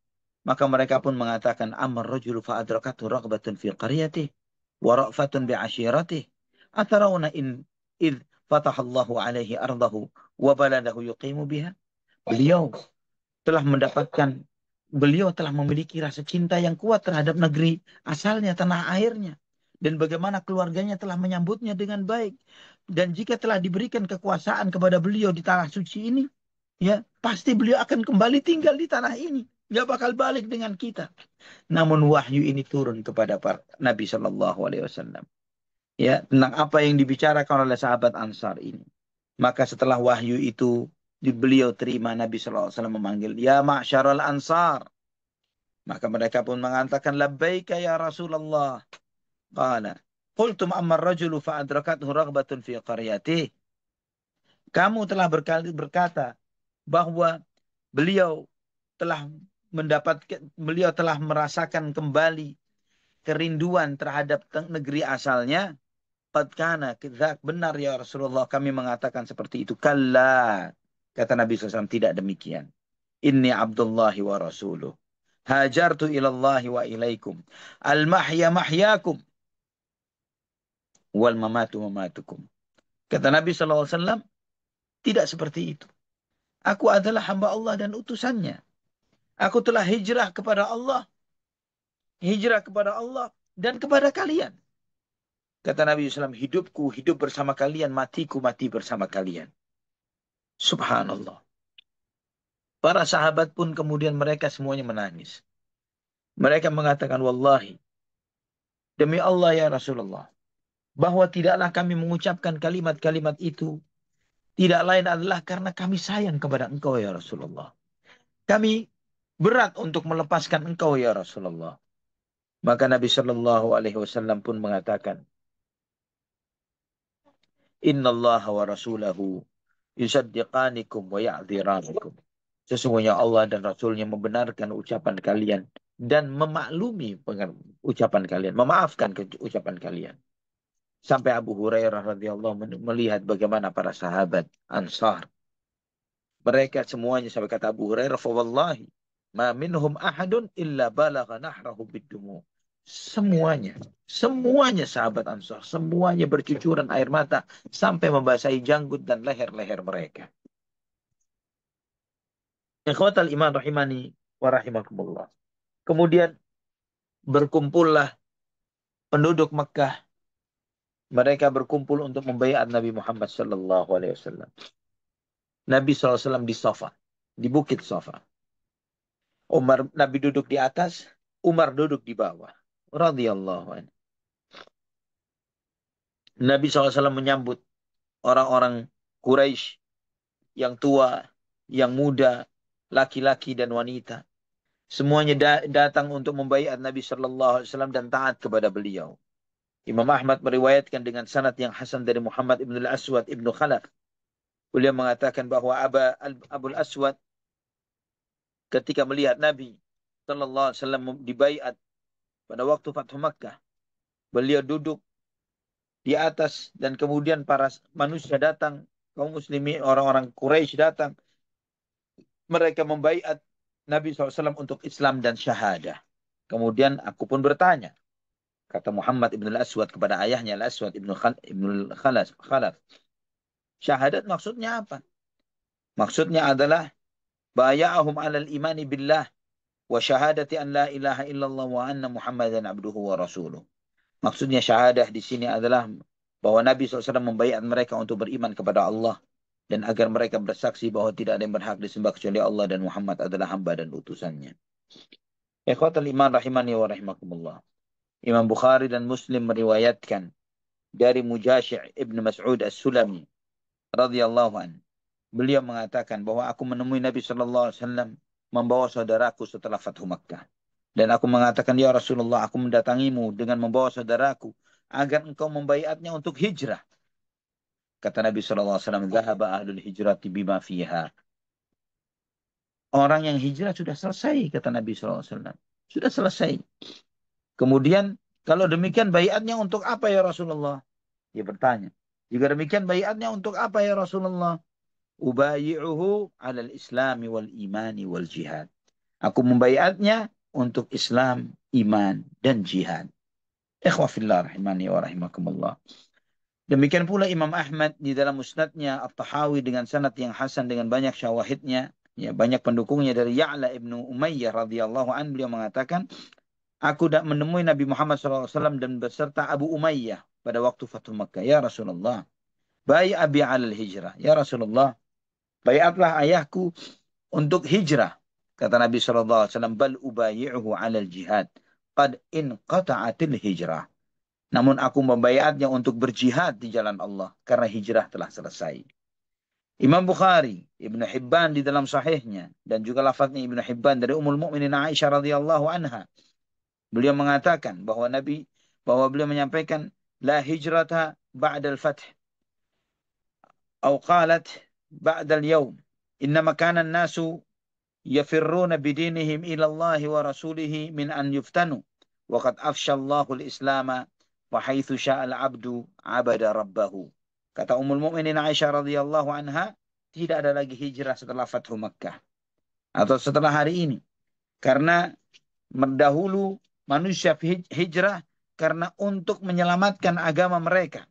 maka mereka pun mengatakan amar rajulu fa adrakatu raghbatun fi qaryatihi wa ra'fatun bi 'ashiratihi atarawna in id fatahallahu alaihi ardahu wa baladahu yuqimu biha. Beliau telah memiliki rasa cinta yang kuat terhadap negeri asalnya, tanah airnya. Dan bagaimana keluarganya telah menyambutnya dengan baik. Dan jika telah diberikan kekuasaan kepada beliau di tanah suci ini, ya pasti beliau akan kembali tinggal di tanah ini. nggak bakal balik dengan kita. Namun wahyu ini turun kepada para Nabi Shallallahu Alaihi Wasallam. Ya, tentang apa yang dibicarakan oleh sahabat Ansar ini. Maka setelah wahyu itu beliau terima, Nabi Shallallahu Alaihi Wasallam memanggil, ya ma'syarul Ansar. Maka mereka pun mengatakan, labbaika ya Rasulullah. Qala, qultum amma rajulu fa'adrakathu raghbatun fi qaryatih. Kamu telah berkata bahwa beliau telah beliau telah merasakan kembali kerinduan terhadap negeri asalnya. Qad kana kidzak, benar ya Rasulullah, kami mengatakan seperti itu. Kalla, kata Nabi SAW, tidak demikian. Inni Abdullahi wa Rasuluh. Hajartu ilallahi wa ilaikum. Al-mahya mahyakum. Wal mamatu mamatukum. Kata Nabi SAW, tidak seperti itu. Aku adalah hamba Allah dan utusannya. Aku telah hijrah kepada Allah dan kepada kalian. Kata Nabi SAW, hidupku hidup bersama kalian, matiku mati bersama kalian. Subhanallah. Para sahabat pun kemudian mereka semuanya menangis. Mereka mengatakan, wallahi, demi Allah ya Rasulullah, bahwa tidaklah kami mengucapkan kalimat-kalimat itu, tidak lain adalah karena kami sayang kepada engkau ya Rasulullah. Kami berat untuk melepaskan engkau ya Rasulullah. Maka Nabi Shallallahu Alaihi Wasallam pun mengatakan, Inna Allah wa Rasulahu yusaddiqanikum wa ya'dziranikum. Sesungguhnya Allah dan Rasulnya membenarkan ucapan kalian dan memaklumi ucapan kalian, memaafkan ucapan kalian. Sampai Abu Hurairah radhiyallahu melihat bagaimana para sahabat Ansar. Mereka semuanya, sampai kata Abu Hurairah, fa wallahi ma minhum ahadun illa balagha nahrahu biddumu. Semuanya sahabat Ansar, semuanya bercucuran air mata sampai membasahi janggut dan leher-leher mereka. Ikhwatal iman rahimani wa rahimakumullah. Kemudian berkumpullah penduduk Mekah. Mereka berkumpul untuk membaiat Nabi Muhammad sallallahu alaihi wasallam. Nabi SAW di Safa, di Bukit Safa. Nabi duduk di atas, Umar duduk di bawah. Radhiyallahu anhu. Nabi SAW menyambut orang-orang Quraisy yang tua, yang muda, laki-laki dan wanita. Semuanya datang untuk membaiat Nabi Sallallahu Alaihi Wasallam dan taat kepada beliau. Imam Ahmad meriwayatkan dengan sanad yang hasan dari Muhammad ibn al-Aswad ibn Khalaf. Beliau mengatakan bahwa Abul Aswad ketika melihat Nabi Sallallahu Alaihi Wasallam dibaiat pada waktu Fathu Makkah, beliau duduk di atas dan kemudian para manusia datang, kaum muslimin, orang-orang Quraisy datang. Mereka membaiat Nabi SAW untuk Islam dan syahadah. Kemudian aku pun bertanya, kata Muhammad ibn al-Aswad kepada ayahnya al-Aswad ibn Khalaf. Syahadat maksudnya apa? Maksudnya adalah baya'ahum alal imani billah wa syahadati an la ilaha illallah wa anna Muhammadan abduhu wa rasuluh. Maksudnya syahadah di sini adalah bahwa Nabi SAW membaiat mereka untuk beriman kepada Allah dan agar mereka bersaksi bahwa tidak ada yang berhak disembah kecuali Allah dan Muhammad adalah hamba dan utusannya. Ikhwatal iman rahimani wa rahimakumullah. Imam Bukhari dan Muslim meriwayatkan dari Mujasyi' ibn Mas'ud As-Sulami radhiyallahu an. Beliau mengatakan bahwa aku menemui Nabi sallallahu alaihi wasallam membawa saudaraku setelah Fathu Makkah. Dan aku mengatakan, ya Rasulullah, aku mendatangimu dengan membawa saudaraku agar engkau membaiatnya untuk hijrah. Kata Nabi sallallahu alaihi wasallam, "Dhahaba ahlul hijrati bima fiha." Orang yang hijrah sudah selesai, kata Nabi sallallahu alaihi wasallam. Sudah selesai. Kemudian, kalau demikian baiatnya untuk apa ya Rasulullah? Dia bertanya. Jika demikian baiatnya untuk apa ya Rasulullah? Ubayi'uhu 'alal islami wal imani wal jihad. Aku membaiatnya untuk Islam, iman, dan jihad. Ikhwah fillah rahimani wa rahimakumullah. Demikian pula Imam Ahmad di dalam musnadnya At-Tahawi dengan sanad yang hasan dengan banyak syawahidnya, ya, banyak pendukungnya dari Ya'la ibnu Umayyah radhiyallahu an, beliau mengatakan, aku tidak menemui Nabi Muhammad SAW dan beserta Abu Umayyah pada waktu Fathul Makkah. Ya Rasulullah, bai abi alal hijrah. Ya Rasulullah, baiatlah ayahku untuk hijrah. Kata Nabi SAW, bal ubayi'uhu 'alal jihad. Qad inqata'atil hijrah. Namun aku membayatnya untuk berjihad di jalan Allah karena hijrah telah selesai. Imam Bukhari, Ibnu Hibban di dalam sahihnya dan juga lafaznya Ibnu Hibban dari Ummul Mukminin Aisyah radhiyallahu anha. Beliau mengatakan bahwa beliau menyampaikan la hijrata ba'dal fath atau qalat ba'dal yaum. Innama kana an-nasu yafirruna bidinihim ila Allah wa rasulihi min an yuftanu. Wa qad afsha Allahu al-Islam wa haitsu sya'al 'abdu 'abada rabbahu. Kata Ummul Mukminin Aisyah radhiyallahu anha, tidak ada lagi hijrah setelah Fathu Makkah atau setelah hari ini. Karena mendahulu manusia hijrah karena untuk menyelamatkan agama mereka.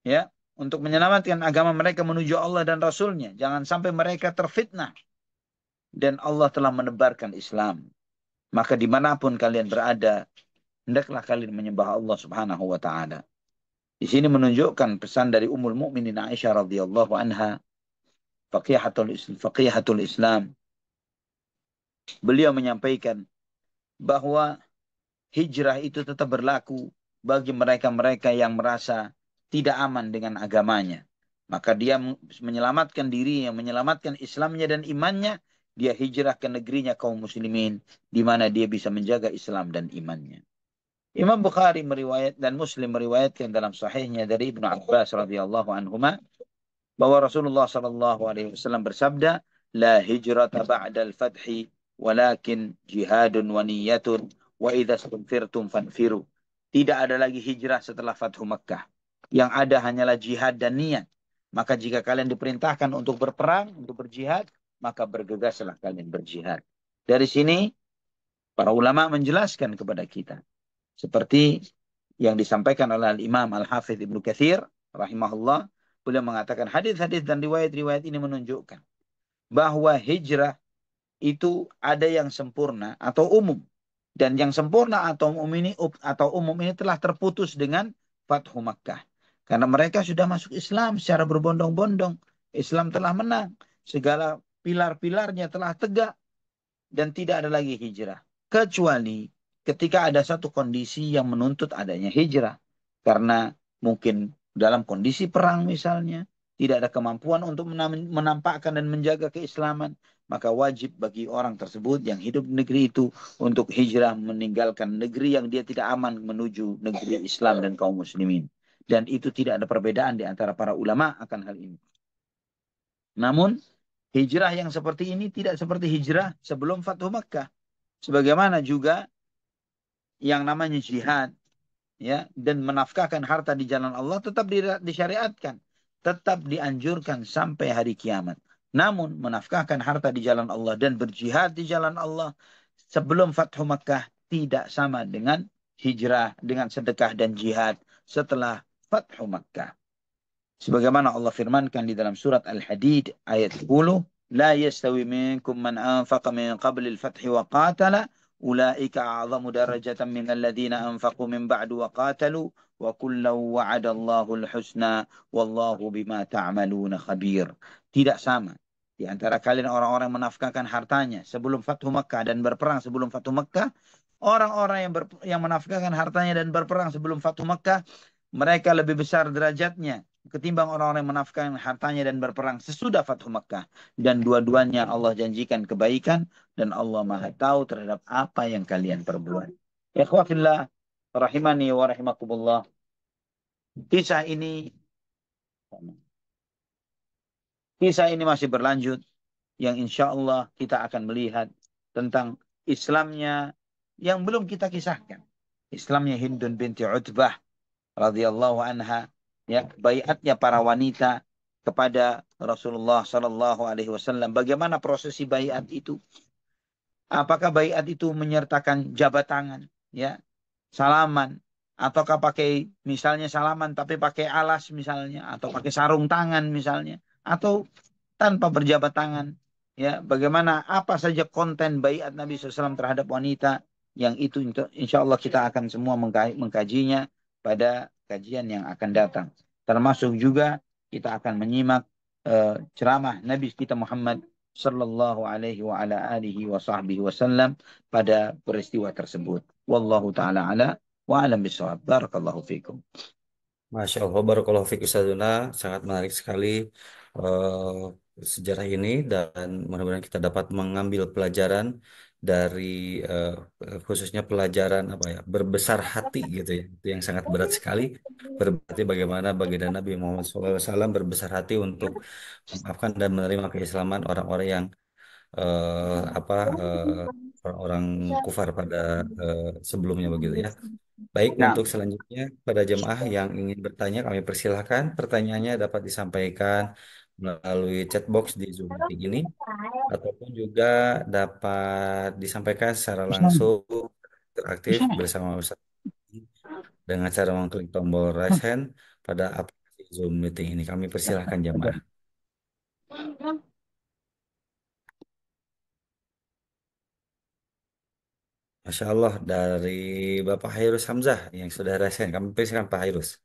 Ya, untuk menyelamatkan agama mereka menuju Allah dan Rasulnya. Jangan sampai mereka terfitnah. Dan Allah telah menebarkan Islam. Maka dimanapun kalian berada, hendaklah kalian menyembah Allah Subhanahu wa Ta'ala. Di sini menunjukkan pesan dari Ummul Mukminin Aisyah radhiyallahu anha, faqihatul Islam. Beliau menyampaikan bahwa hijrah itu tetap berlaku bagi mereka-mereka yang merasa tidak aman dengan agamanya. Maka dia menyelamatkan dirinya, menyelamatkan Islamnya dan imannya, dia hijrah ke negerinya kaum muslimin, di mana dia bisa menjaga Islam dan imannya. Imam Bukhari meriwayat dan Muslim meriwayatkan dalam sahihnya dari Ibnu Abbas radhiyallahu anhuma bahwa Rasulullah sallallahu alaihi wasallam bersabda, "La hijrata ba'dal fathi, walakin jihadun wa niyyatun, wa idza stunfirtum fanfiru." Tidak ada lagi hijrah setelah Fathu Makkah. Yang ada hanyalah jihad dan niat. Maka jika kalian diperintahkan untuk berperang, untuk berjihad, maka bergegaslah kalian berjihad. Dari sini para ulama menjelaskan kepada kita seperti yang disampaikan oleh Imam Al-Hafidh Ibnu Katsir rahimahullah, beliau mengatakan hadis-hadis dan riwayat-riwayat ini menunjukkan bahwa hijrah itu ada yang sempurna atau umum. Dan yang sempurna atau umum ini telah terputus dengan Fathu Makkah. Karena mereka sudah masuk Islam secara berbondong-bondong. Islam telah menang. Segala pilar-pilarnya telah tegak. Dan tidak ada lagi hijrah. Kecuali ketika ada satu kondisi yang menuntut adanya hijrah. Karena mungkin dalam kondisi perang misalnya, tidak ada kemampuan untuk menampakkan dan menjaga keislaman, maka wajib bagi orang tersebut yang hidup di negeri itu untuk hijrah meninggalkan negeri yang dia tidak aman menuju negeri Islam dan kaum muslimin. Dan itu tidak ada perbedaan di antara para ulama akan hal ini. Namun, hijrah yang seperti ini tidak seperti hijrah sebelum Fathu Makkah. Sebagaimana juga yang namanya jihad, ya, dan menafkahkan harta di jalan Allah tetap disyariatkan, tetap dianjurkan sampai hari kiamat. Namun menafkahkan harta di jalan Allah dan berjihad di jalan Allah sebelum Fathu Makkah tidak sama dengan hijrah, dengan sedekah dan jihad setelah Fathu Makkah. Sebagaimana Allah firmankan di dalam surat Al-Hadid ayat 10, "La yastawi minkum man anfaqa min qabli al-fathi wa qatala, ulaika a'zamu darajatan min alladhina anfaqu min ba'du wa qatalu, wa kullan wa'ada Allahu al-husna, wallahu bima ta'maluna khabir." Tidak sama di antara kalian orang-orang menafkahkan hartanya sebelum Fathu Makkah dan berperang sebelum Fathu Makkah. Orang-orang yang menafkahkan hartanya dan berperang sebelum Fathu Makkah, mereka lebih besar derajatnya ketimbang orang-orang yang menafkahkan hartanya dan berperang sesudah Fathu Makkah. Dan dua-duanya Allah janjikan kebaikan dan Allah Maha tahu terhadap apa yang kalian perbuat. Ikhwafillah rahimani wa rahimakumullah. Kisah ini masih berlanjut yang insya Allah kita akan melihat tentang Islamnya yang belum kita kisahkan. Islamnya Hindun binti Utbah radhiyallahu anha, ya, baiatnya para wanita kepada Rasulullah sallallahu alaihi wasallam. Bagaimana prosesi baiat itu? Apakah baiat itu menyertakan jabat tangan, ya, salaman, ataukah pakai misalnya salaman tapi pakai alas misalnya, atau pakai sarung tangan misalnya, atau tanpa berjabat tangan, ya? Bagaimana apa saja konten baiat Nabi SAW terhadap wanita, yang itu insya Allah kita akan semua mengkajinya pada kajian yang akan datang. Termasuk juga kita akan menyimak ceramah Nabi kita Muhammad sallallahu alaihi wa ala alihi wa sahbihi wasallam pada peristiwa tersebut. Wallahu taala ala wa alam bisawab. Barakallahu fikum. Masya Allah, Barakallahu fiik Ustazuna. Sangat menarik sekali sejarah ini dan mudah-mudahan kita dapat mengambil pelajaran dari eh, khususnya pelajaran apa ya, berbesar hati gitu ya. Itu yang sangat berat sekali. Berarti bagaimana baginda Nabi Muhammad SAW berbesar hati untuk memaafkan dan menerima keislaman orang-orang yang apa orang-orang kufar pada sebelumnya begitu ya. Baik, Nah, untuk selanjutnya pada jemaah yang ingin bertanya kami persilahkan pertanyaannya dapat disampaikan melalui chat box di Zoom meeting ini ataupun juga dapat disampaikan secara langsung interaktif bersama Ustaz dengan cara mengklik tombol raise hand pada aplikasi Zoom meeting ini. Kami persilahkan jemaah. Masya Allah dari Bapak Hairus Hamzah yang sudah raise hand. Kami persilahkan Pak Hairus.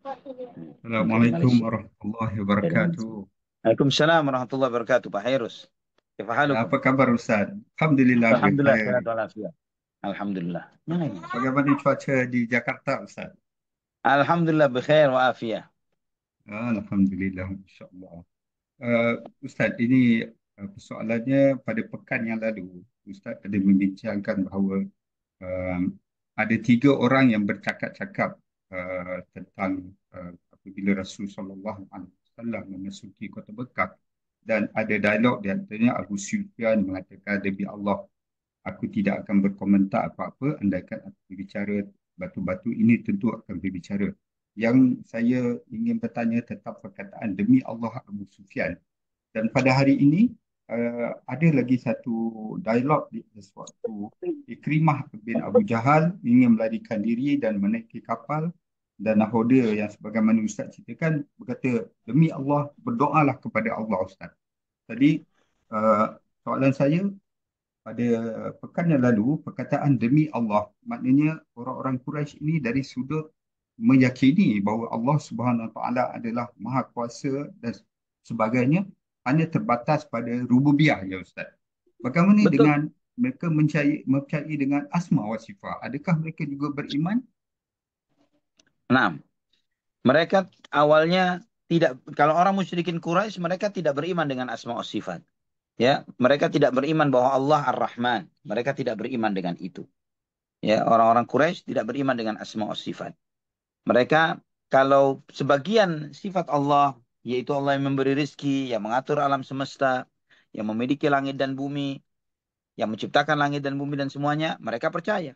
mungkin di Assalamualaikum Malaysia. warahmatullahi Dari Malaysia. wabarakatuh. Waalaikumsalam warahmatullahi wabarakatuh, Pak Hairus. Kifahalukum? Apa kabar Ustaz? Alhamdulillah Alhamdulillah sehat bikhair. walafiat. Alhamdulillah. Mana ini? Bagaimana cuaca di Jakarta Ustaz? Alhamdulillah bikhair wa afiyah. Alhamdulillah, insyaAllah. Ustaz, ini persoalannya pada pekan yang lalu, Ustaz ada membincangkan bahawa uh, ada tiga orang yang bercakap-cakap tentang apabila Rasulullah SAW memasuki kota Mekah dan ada dialog di antaranya Abu Sufyan mengatakan demi Allah aku tidak akan berkomentar apa-apa andaikan aku berbicara batu-batu ini tentu akan berbicara. Yang saya ingin bertanya tentang perkataan demi Allah Abu Sufyan. Dan pada hari ini ada lagi satu dialog di sewaktu Ikrimah bin Abu Jahal ingin melarikan diri dan menaiki kapal dan nahoda yang sebagaimana Ustaz ceritakan berkata demi Allah berdoalah kepada Allah Ustaz. Tadi uh, soalan saya pada pekan yang lalu perkataan demi Allah maknanya orang-orang Quraisy ini dari sudut meyakini bahawa Allah Subhanahu Wa Taala adalah Maha Kuasa dan sebagainya hanya terbatas pada rububiyah ya Ustaz. Bagaimana Betul. dengan mereka mempercayai dengan asma wa sifat? Adakah mereka juga beriman? Nah, mereka awalnya tidak, kalau orang musyrikin Quraisy mereka tidak beriman dengan asma wa sifat. Ya, mereka tidak beriman bahwa Allah Ar-Rahman. Mereka tidak beriman dengan itu. Ya, orang-orang Quraisy tidak beriman dengan asma wa sifat. Mereka kalau sebagian sifat Allah, yaitu Allah yang memberi rizki, yang mengatur alam semesta, yang memiliki langit dan bumi, yang menciptakan langit dan bumi dan semuanya, mereka percaya.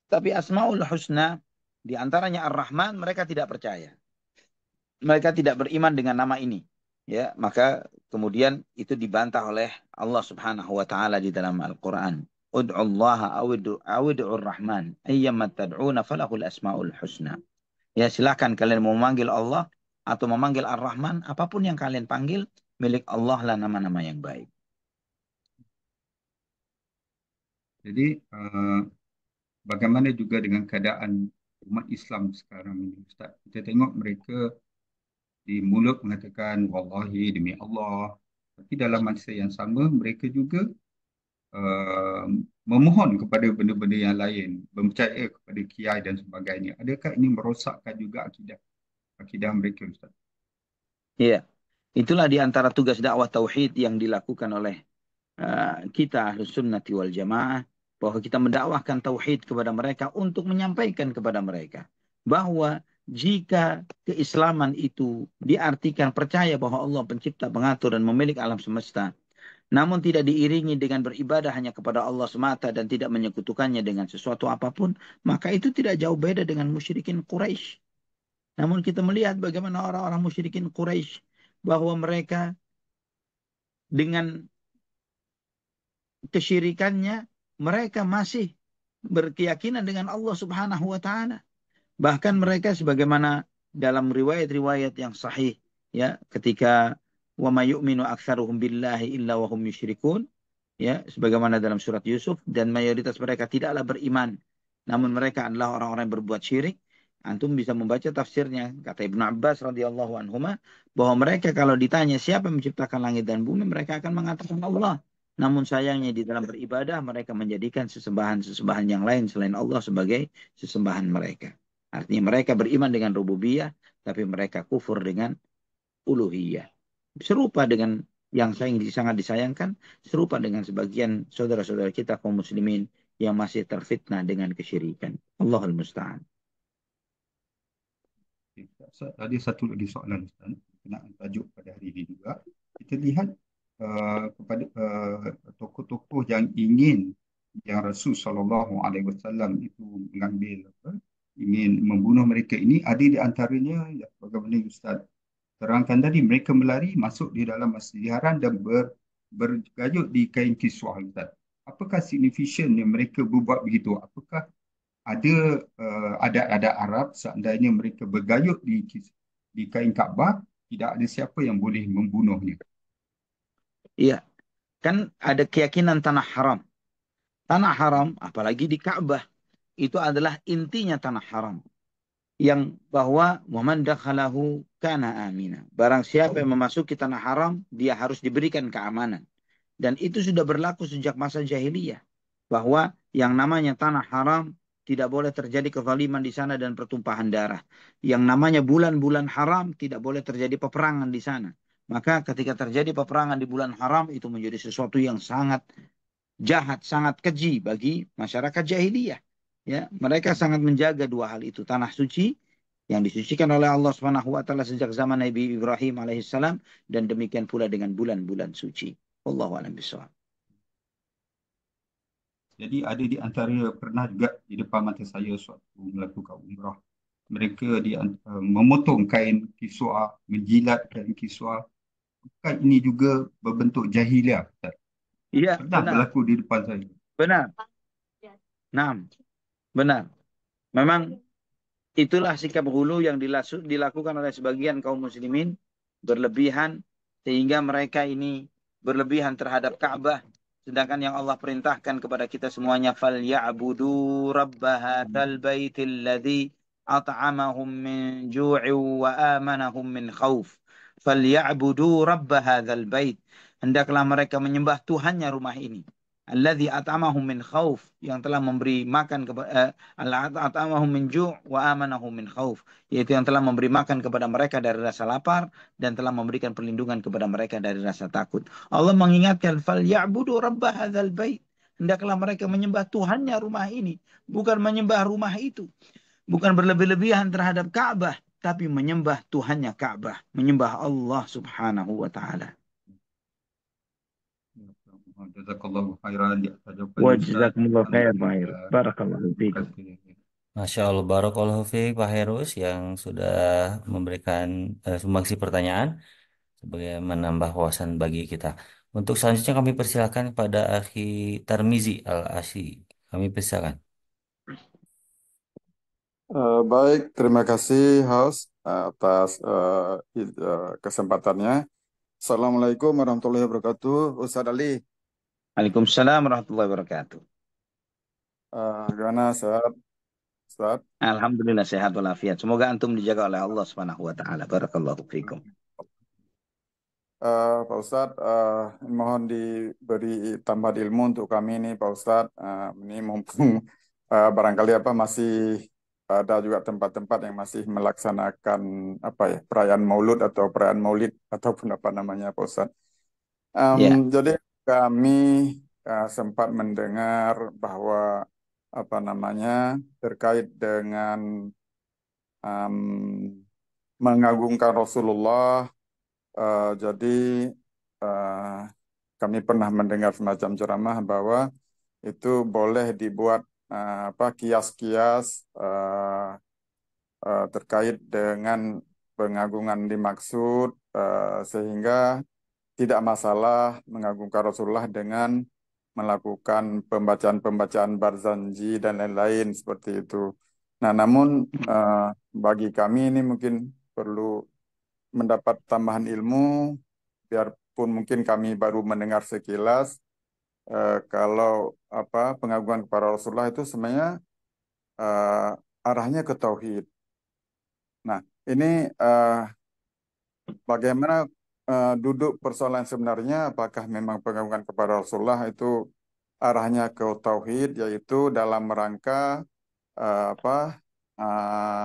Tapi Asmaul Husna, di antaranya Ar-Rahman, mereka tidak percaya. Mereka tidak beriman dengan nama ini. Ya, maka kemudian itu dibantah oleh Allah Subhanahu wa taala di dalam Al-Qur'an. Ud'u Allah awid'ur Rahman, ayyamma tad'una falahul asmaul husna. Ya, silakan kalian mau memanggil Allah atau memanggil Ar-Rahman, apapun yang kalian panggil, milik Allah lah nama-nama yang baik. Jadi bagaimana juga dengan keadaan umat Islam sekarang ini Ustaz? Kita tengok mereka di mulut mengatakan wallahi demi Allah, tapi dalam masa yang sama mereka juga uh, memohon kepada benda-benda yang lain, percaya kepada kiai dan sebagainya. Adakah ini merosakkan juga akidah akidah mereka Ustaz? Ya, itulah di antara tugas dakwah tauhid yang dilakukan oleh kita Ahlus Sunnati wal Jamaah, bahwa kita mendakwahkan tauhid kepada mereka untuk menyampaikan kepada mereka bahwa jika keislaman itu diartikan percaya bahwa Allah pencipta, pengatur dan pemilik alam semesta, namun tidak diiringi dengan beribadah hanya kepada Allah semata dan tidak menyekutukannya dengan sesuatu apapun, maka itu tidak jauh beda dengan musyrikin Quraisy. Namun kita melihat bagaimana orang-orang musyrikin Quraisy, bahwa mereka dengan kesyirikannya, mereka masih berkeyakinan dengan Allah Subhanahu wa taala. Bahkan mereka sebagaimana dalam riwayat-riwayat yang sahih, ya, ketika wa may yu'minu aktsaruhum billahi illa wa hum yusyrikun, ya, sebagaimana dalam surat Yusuf, dan mayoritas mereka tidaklah beriman namun mereka adalah orang-orang yang berbuat syirik. Antum bisa membaca tafsirnya. Kata Ibnu Abbas radhiyallahu anhuma bahwa mereka kalau ditanya siapa yang menciptakan langit dan bumi, mereka akan mengatakan Allah. Namun sayangnya di dalam beribadah mereka menjadikan sesembahan-sesembahan yang lain selain Allah sebagai sesembahan mereka. Artinya mereka beriman dengan rububiyah, tapi mereka kufur dengan uluhiyah. Serupa dengan yang sangat disayangkan, serupa dengan sebagian saudara-saudara kita kaum muslimin yang masih terfitnah dengan kesyirikan. Allahul musta'an. Ada satu lagi soalan Ustaz, berkenaan tajuk pada hari ini juga. Kita lihat kepada tokoh-tokoh yang ingin yang Rasul Sallallahu Alaihi Wasallam itu mengambil ingin membunuh mereka ini, ada di antaranya ya, bagaimana Ustaz terangkan tadi, mereka melari masuk di dalam Masjidil Haram dan bergayut di kain kiswah Ustaz. Apakah signifikan yang mereka berbuat begitu? Apakah ada adat-adat Arab seandainya mereka bergayut di kain Kaabah, tidak ada siapa yang boleh membunuhnya. Iya, kan ada keyakinan tanah haram. Tanah haram, apalagi di Ka'bah, itu adalah intinya tanah haram. Yang bahwa waman dakhalahu kana amina. Barang siapa yang memasuki tanah haram, dia harus diberikan keamanan. Dan itu sudah berlaku sejak masa jahiliyah. Bahwa yang namanya tanah haram tidak boleh terjadi kezaliman di sana dan pertumpahan darah. Yang namanya bulan-bulan haram tidak boleh terjadi peperangan di sana. Maka ketika terjadi peperangan di bulan haram itu menjadi sesuatu yang sangat jahat, sangat keji bagi masyarakat jahiliyah. Ya, mereka sangat menjaga dua hal itu, tanah suci yang disucikan oleh Allah Subhanahu wa taala sejak zaman Nabi Ibrahim alaihissalam dan demikian pula dengan bulan-bulan suci. Wallahu a'lam bishawab. Jadi ada di antara, pernah juga di depan mata saya suatu melakukan umrah. Mereka memotong kain kiswah, menjilat kain kiswah. Kan ini juga berbentuk jahiliah, Ustaz. Iya, Pernah benar. berlaku di depan saya. Benar. Nah, benar. Memang itulah sikap hulu yang dilakukan oleh sebagian kaum muslimin berlebihan sehingga mereka ini berlebihan terhadap Ka'bah. Sedangkan yang Allah perintahkan kepada kita semuanya فَلْيَعْبُدُوا رَبَّ هَذَا الْبَيْتِ الَّذِي أَطْعَمَهُم مِّن جُوعٍ وَآمَنَهُم مِّن خَوْفٍ فَلْيَعْبُدُوا رَبَّ هَذَا الْبَيْتِ. Hendaklah mereka menyembah Tuhannya rumah ini. Alladzi at'amahum min khauf, yang telah memberi makan kepada at'amahum min ju' wa amanahum min khauf, yaitu yang telah memberi makan kepada mereka dari rasa lapar dan telah memberikan perlindungan kepada mereka dari rasa takut. Allah mengingatkan fal ya'budu rabb hadzal bait. Hendaklah mereka menyembah Tuhannya rumah ini, bukan menyembah rumah itu. Bukan berlebih-lebihan terhadap Ka'bah, tapi menyembah Tuhannya Ka'bah, menyembah Allah Subhanahu wa taala. Jazakallahu khairan di atas jawabannya Wa Ustaz. jazakumullah khair, Pak Heru. Alhamdulillah. Barakallahu Terima fiikum. kasih. Masya Allah, Barakallahu fiik Pak Herus yang sudah memberikan sumbangsi pertanyaan sebagai menambah wawasan bagi kita. Untuk selanjutnya kami persilakan kepada Akhi Tarmizi Al-Asy. Kami persilakan. Baik, terima kasih host atas kesempatannya. Assalamualaikum warahmatullahi wabarakatuh. Ustadz Ali, Waalaikumsalam warahmatullahi wabarakatuh. gimana sehat, Ustadz? Alhamdulillah sehat walafiat. Semoga antum dijaga oleh Allah Subhanahu wa taala. Barakallahu fiikum. Pak Ustadz, mohon diberi tambahan ilmu untuk kami nih, Pak Ustadz. Ini mumpung barangkali masih ada juga tempat-tempat yang masih melaksanakan perayaan Maulud atau perayaan Maulid ataupun apa namanya, Pak Ustadz. Ya, Jadi kami sempat mendengar bahwa terkait dengan mengagungkan Rasulullah. Jadi eh, kami pernah mendengar semacam ceramah bahwa itu boleh dibuat kias-kias terkait dengan pengagungan dimaksud, sehingga tidak masalah mengagungkan Rasulullah dengan melakukan pembacaan-pembacaan barzanji dan lain-lain seperti itu. Nah, namun bagi kami ini mungkin perlu mendapat tambahan ilmu, biarpun mungkin kami baru mendengar sekilas, kalau pengagungan kepada Rasulullah itu sebenarnya arahnya ke tauhid. Nah, ini bagaimana duduk persoalan sebenarnya, apakah memang pengagungan kepada Rasulullah itu arahnya ke tauhid, yaitu dalam rangka apa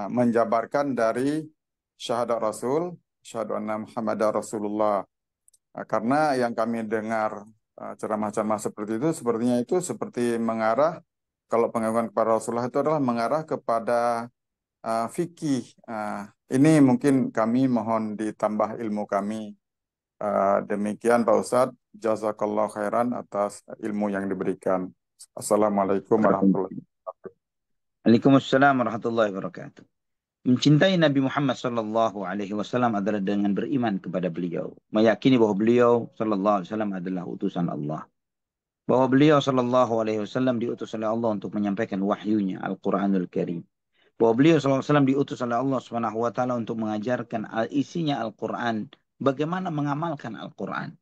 menjabarkan dari syahadat Rasul, syahadu anna Muhammadar Rasulullah. Karena yang kami dengar ceramah-ceramah seperti itu, sepertinya itu seperti mengarah, kalau pengagungan kepada Rasulullah itu adalah mengarah kepada fikih. Ini mungkin kami mohon ditambah ilmu kami. Demikian Pak Ustadz, jazakallah khairan atas ilmu yang diberikan. Assalamualaikum warahmatullahi wabarakatuh. Waalaikumsalam warahmatullahi wabarakatuh. Mencintai Nabi Muhammad Sallallahu Alaihi Wasallam adalah dengan beriman kepada beliau, meyakini bahwa beliau Sallallahu Alaihi Wasallam adalah utusan Allah, bahwa beliau Sallallahu Alaihi Wasallam diutus oleh Allah untuk menyampaikan wahyunya Al-Quranul Karim, bahwa beliau Sallallahu Alaihi Wasallam diutus oleh Allah Subhanahu Wa Taala untuk mengajarkan isinya Al-Quran, bagaimana mengamalkan Al-Quran.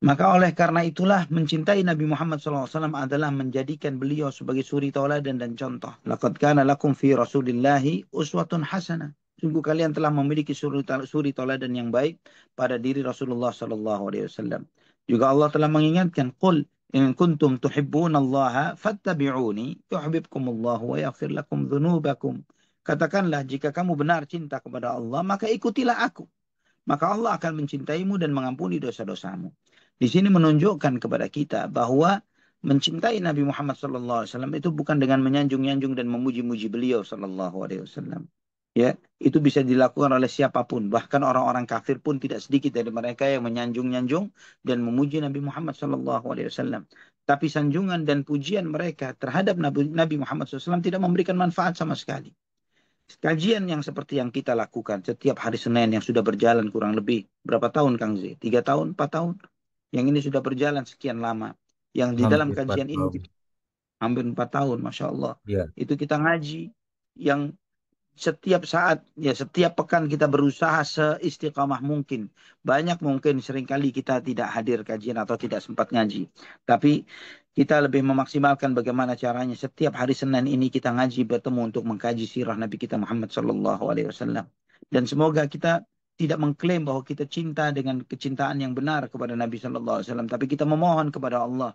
Maka oleh karena itulah mencintai Nabi Muhammad SAW adalah menjadikan beliau sebagai suri tauladan dan contoh. Laqad kana lakum fi Rasulillahi uswatun hasanah. Sungguh kalian telah memiliki suri tauladan yang baik pada diri Rasulullah SAW. Juga Allah telah mengingatkan, Qul in kuntum tuhibbunallaha fattabi'uni yuhibbukumullahu wa yaghfir lakum dzunubakum. Katakanlah jika kamu benar cinta kepada Allah, maka ikutilah aku. Maka Allah akan mencintaimu dan mengampuni dosa-dosamu. Di sini menunjukkan kepada kita bahwa mencintai Nabi Muhammad SAW itu bukan dengan menyanjung-nyanjung dan memuji-muji beliau SAW. Ya, itu bisa dilakukan oleh siapapun. Bahkan orang-orang kafir pun tidak sedikit dari mereka yang menyanjung-nyanjung dan memuji Nabi Muhammad SAW. Tapi sanjungan dan pujian mereka terhadap Nabi Muhammad SAW tidak memberikan manfaat sama sekali. Kajian yang seperti yang kita lakukan setiap hari Senin yang sudah berjalan kurang lebih berapa tahun Kang Z? 3 tahun, 4 tahun? Yang ini sudah berjalan sekian lama. Yang di dalam Hampir 4 kajian ini tahun. hampir 4 tahun, Masya Allah. Ya. Itu kita ngaji yang setiap saat, ya setiap pekan kita berusaha seistiqamah mungkin. Banyak mungkin seringkali kita tidak hadir kajian atau tidak sempat ngaji. Tapi kita lebih memaksimalkan bagaimana caranya setiap hari Senin ini kita ngaji bertemu untuk mengkaji sirah Nabi kita Muhammad SAW. Dan semoga kita tidak mengklaim bahwa kita cinta dengan kecintaan yang benar kepada Nabi SAW. Tapi kita memohon kepada Allah.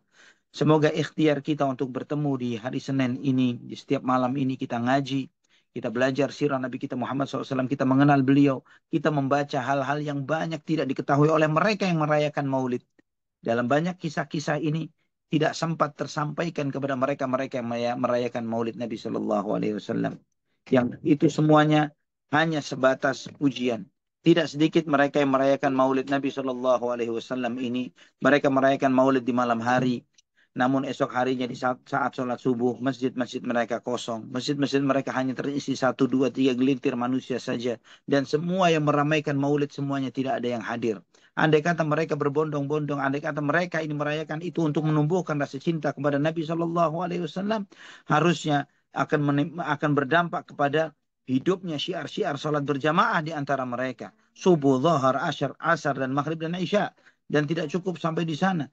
Semoga ikhtiar kita untuk bertemu di hari Senin ini, di setiap malam ini kita ngaji. Kita belajar sirah Nabi kita Muhammad SAW. Kita mengenal beliau. Kita membaca hal-hal yang banyak tidak diketahui oleh mereka yang merayakan maulid. Dalam banyak kisah-kisah ini tidak sempat tersampaikan kepada mereka-mereka yang merayakan maulid Nabi SAW. Yang itu semuanya hanya sebatas pujian. Tidak sedikit mereka yang merayakan maulid Nabi SAW ini. Mereka merayakan maulid di malam hari. Namun esok harinya di saat sholat subuh, masjid-masjid mereka kosong. Masjid-masjid mereka hanya terisi 1, 2, 3 gelintir manusia saja. Dan semua yang meramaikan maulid semuanya tidak ada yang hadir. Andai kata mereka berbondong-bondong, andai kata mereka ini merayakan itu untuk menumbuhkan rasa cinta kepada Nabi SAW, harusnya akan berdampak kepada hidupnya syiar-syiar sholat berjamaah di antara mereka. Subuh, zuhur, asar, dan maghrib dan isya. Dan tidak cukup sampai di sana.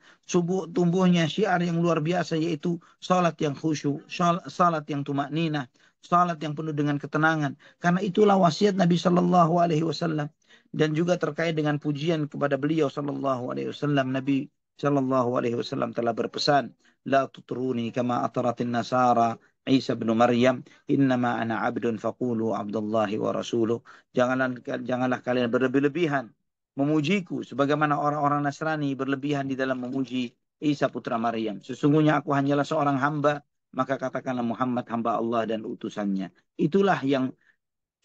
Tumbuhnya syiar yang luar biasa, yaitu salat yang khusyuk, salat yang tumakninah, salat yang penuh dengan ketenangan. Karena itulah wasiat Nabi Sallallahu Alaihi Wasallam. Dan juga terkait dengan pujian kepada beliau Sallallahu Alaihi Wasallam. Nabi Sallallahu Alaihi Wasallam telah berpesan, La tutruni kama ataratin nasara Isa bin Maryam, innama ana abdun faqulu abdullahi wa rasuluh. Janganlah kalian berlebih-lebihan memujiku sebagaimana orang-orang Nasrani berlebihan di dalam memuji Isa putra Maryam. Sesungguhnya aku hanyalah seorang hamba, maka katakanlah Muhammad hamba Allah dan utusannya. Itulah yang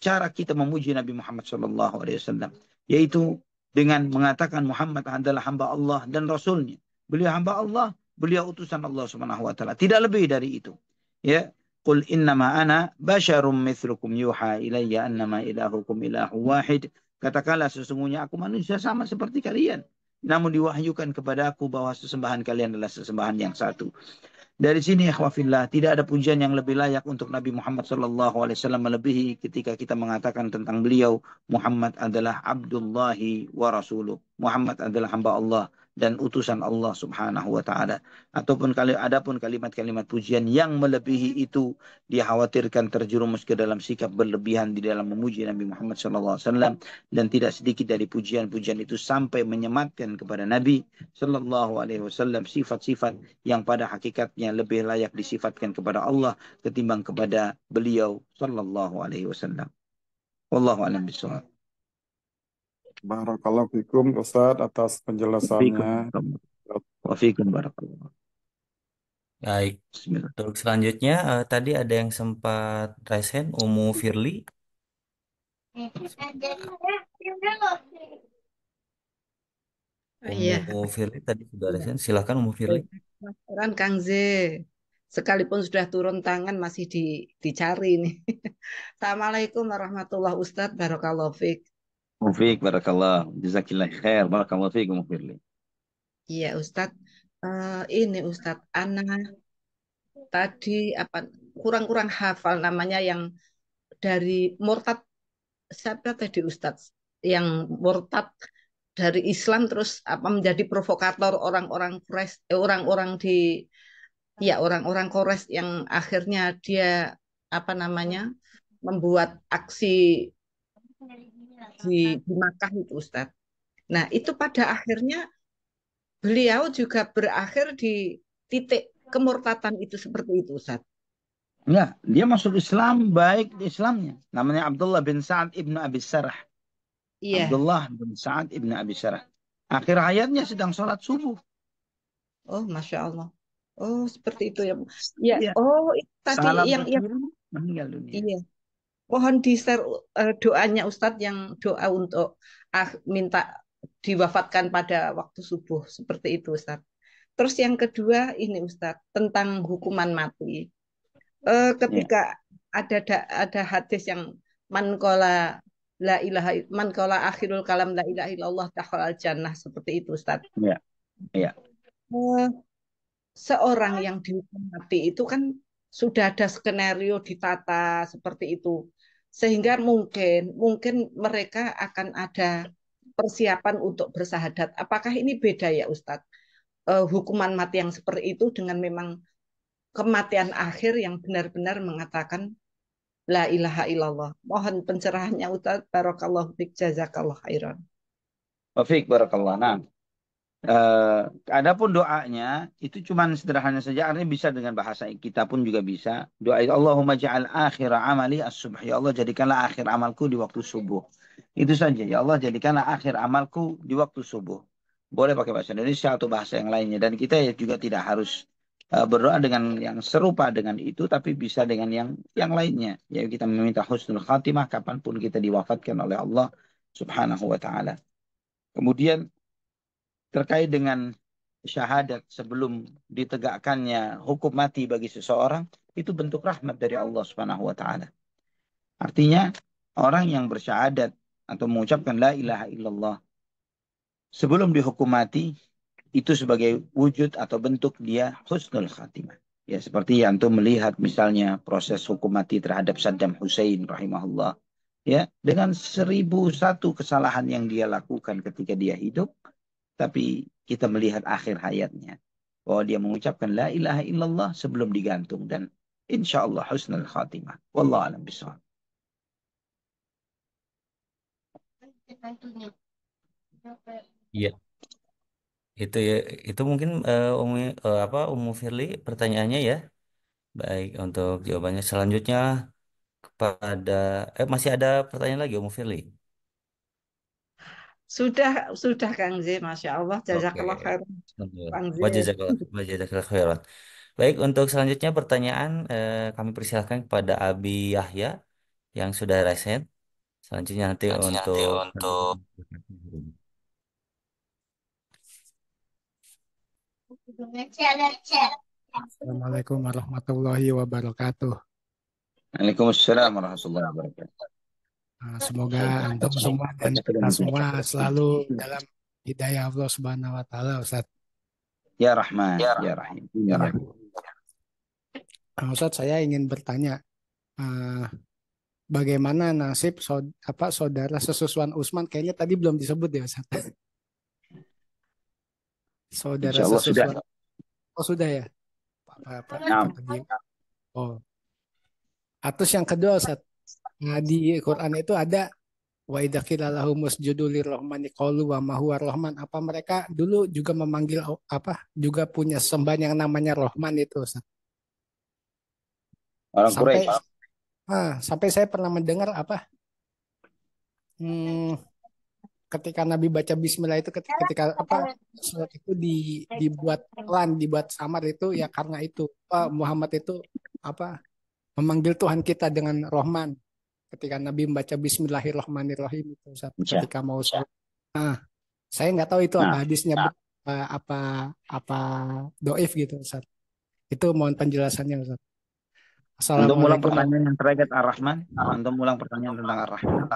cara kita memuji Nabi Muhammad SAW, yaitu dengan mengatakan Muhammad adalah hamba Allah dan Rasulnya. Beliau hamba Allah, beliau utusan Allah Subhanahu Wa Taala. Tidak lebih dari itu. Ya, Qul innama ana basyarum mithlukum yuha ilayya annama ilahukum ilahu wahid. Katakanlah sesungguhnya aku manusia sama seperti kalian. Namun diwahyukan kepada aku bahwa sesembahan kalian adalah sesembahan yang satu. Dari sini ikhwafillah, tidak ada pujian yang lebih layak untuk Nabi Muhammad SAW melebihi ketika kita mengatakan tentang beliau, Muhammad adalah Abdullahi wa Rasuluh. Muhammad adalah hamba Allah dan utusan Allah Subhanahu wa taala. Adapun kalimat-kalimat pujian yang melebihi itu, dia khawatirkan terjerumus ke dalam sikap berlebihan di dalam memuji Nabi Muhammad SAW, dan tidak sedikit dari pujian-pujian itu sampai menyematkan kepada Nabi SAW sifat-sifat yang pada hakikatnya lebih layak disifatkan kepada Allah ketimbang kepada beliau SAW. Wallahu a'lam bishawab. Barakallahu fikum Ustadz atas penjelasannya. Wa fikum barakallah. Baik. Bismillah. Untuk selanjutnya tadi ada yang sempat resen Umu Firly. Iya, Umu Firly tadi sudah resen. Silakan Umu Firly. penasaran Kang Z. Sekalipun sudah turun tangan masih dicari nih. Assalamualaikum warahmatullahi Ustadz. Barakallahu fiik. Mufiq barakallah. Jazakillah khair. Barakallahu fikum Mufirli. Iya Ustadz. Ini Ustadz, Ana tadi apa kurang-kurang hafal namanya yang dari murtad, siapa tadi Ustadz? Yang murtad dari Islam terus apa menjadi provokator orang-orang Quraisy, orang-orang di ya orang-orang Quraisy yang akhirnya dia apa namanya membuat aksi di Makkah itu Ustadz. Nah itu pada akhirnya beliau juga berakhir di titik kemurtatan itu seperti itu Ustadz. Ya, dia masuk Islam baik di Islamnya. Namanya Abdullah bin Sa'ad ibnu Abi Sarh. Iya. Abdullah bin Sa'ad ibnu Abi Sarh. Akhir hayatnya sedang sholat subuh. Oh, Masya Allah. Oh, seperti itu ya, Bu. Ya, Iya. oh, itu tadi Salam yang kiri, meninggal dunia. iya. Mohon di-share doanya Ustadz yang doa untuk minta diwafatkan pada waktu subuh seperti itu Ustadz. Terus yang kedua ini Ustadz tentang hukuman mati. Ketika ada hadis yang man qala akhirul kalam la ilaha illallah dakhalal jannah seperti itu Ustadz. Iya. Iya. Eh, Seorang yang dihukum mati itu kan sudah ada skenario ditata seperti itu, sehingga mungkin mereka akan ada persiapan untuk bersahadat. Apakah ini beda ya Ustadz? Hukuman mati yang seperti itu dengan memang kematian akhir yang benar-benar mengatakan la ilaha illallah. Mohon pencerahannya Ustadz. Barakallahu fiik, jazakallah khairan. Wafiq barakallah. Nah, adapun doanya itu cuman sederhana saja, artinya bisa dengan bahasa kita pun juga bisa. Doa itu Allahumma ja'al akhir amali as-subh. Ya Allah, jadikanlah akhir amalku di waktu subuh. Itu saja. Ya Allah, jadikanlah akhir amalku di waktu subuh. Boleh pakai bahasa Indonesia atau bahasa yang lainnya. Dan kita ya juga tidak harus berdoa dengan yang serupa dengan itu, tapi bisa dengan yang lainnya. Ya, kita meminta husnul khatimah kapanpun kita diwafatkan oleh Allah Subhanahu wa taala. Kemudian terkait dengan syahadat sebelum ditegakkannya hukum mati bagi seseorang, itu bentuk rahmat dari Allah Subhanahu wa taala. Artinya orang yang bersyahadat atau mengucapkan la ilaha illallah sebelum dihukum mati itu sebagai wujud atau bentuk dia husnul khatimah. Ya, seperti yang antum melihat misalnya proses hukum mati terhadap Saddam Hussein rahimahullah. Ya, dengan 1001 kesalahan yang dia lakukan ketika dia hidup, tapi kita melihat akhir hayatnya bahwa dia mengucapkan la ilaha illallah sebelum digantung, dan insya Allah husnul khatimah. Wallahu a'lam bishawab. Iya. Itu mungkin Umu Firly pertanyaannya ya. Baik, untuk jawabannya selanjutnya kepada masih ada pertanyaan lagi Umu Firly. Sudah Kang Z, Masya Allah, Oke. jazakallah khairan Kang Z. Wajazakallah khairan. Baik, untuk selanjutnya pertanyaan kami persilahkan kepada Abi Yahya yang sudah resen. Selanjutnya nanti untuk Assalamualaikum warahmatullahi wabarakatuh. Waalaikumsalam warahmatullahi wabarakatuh. Semoga antum semua dan kita semua selalu dalam hidayah Allah Subhanahu wa taala, Ustaz. Ya Rahman, ya Rahim, ya Rahim. Ustadz, saya ingin bertanya, eh, bagaimana nasib saudara sesusuan Usman? Kayaknya tadi belum disebut ya, Ustadz. Saudara Insya Allah sudah. sesusuan. Oh, sudah ya? Pak Nah, tadi. Oh. Terus yang kedua, Ustadz, di Quran itu ada wa idza qila lahum usjudu lirrahmani qalu wa ma huwa rahman. Apa mereka dulu juga memanggil juga punya sembahan yang namanya Rahman itu, Ustaz? orang Sampai Quraisy. sampai saya pernah mendengar hmm, ketika Nabi baca Bismillah itu ketika surat itu dibuat pelan, dibuat samar itu ya karena itu Muhammad itu memanggil Tuhan kita dengan Rahman ketika Nabi membaca Bismillahirrahmanirrahim itu Ustaz, Insya. ketika mau sholat. Saya nggak tahu itu apa Nah, hadisnya apa doif gitu Ustaz. Itu mohon penjelasannya Ustaz. untuk ulang Assalamualaikum. pertanyaan yang terkait Ar-Rahman, untuk ulang pertanyaan tentang Ar-Rahman.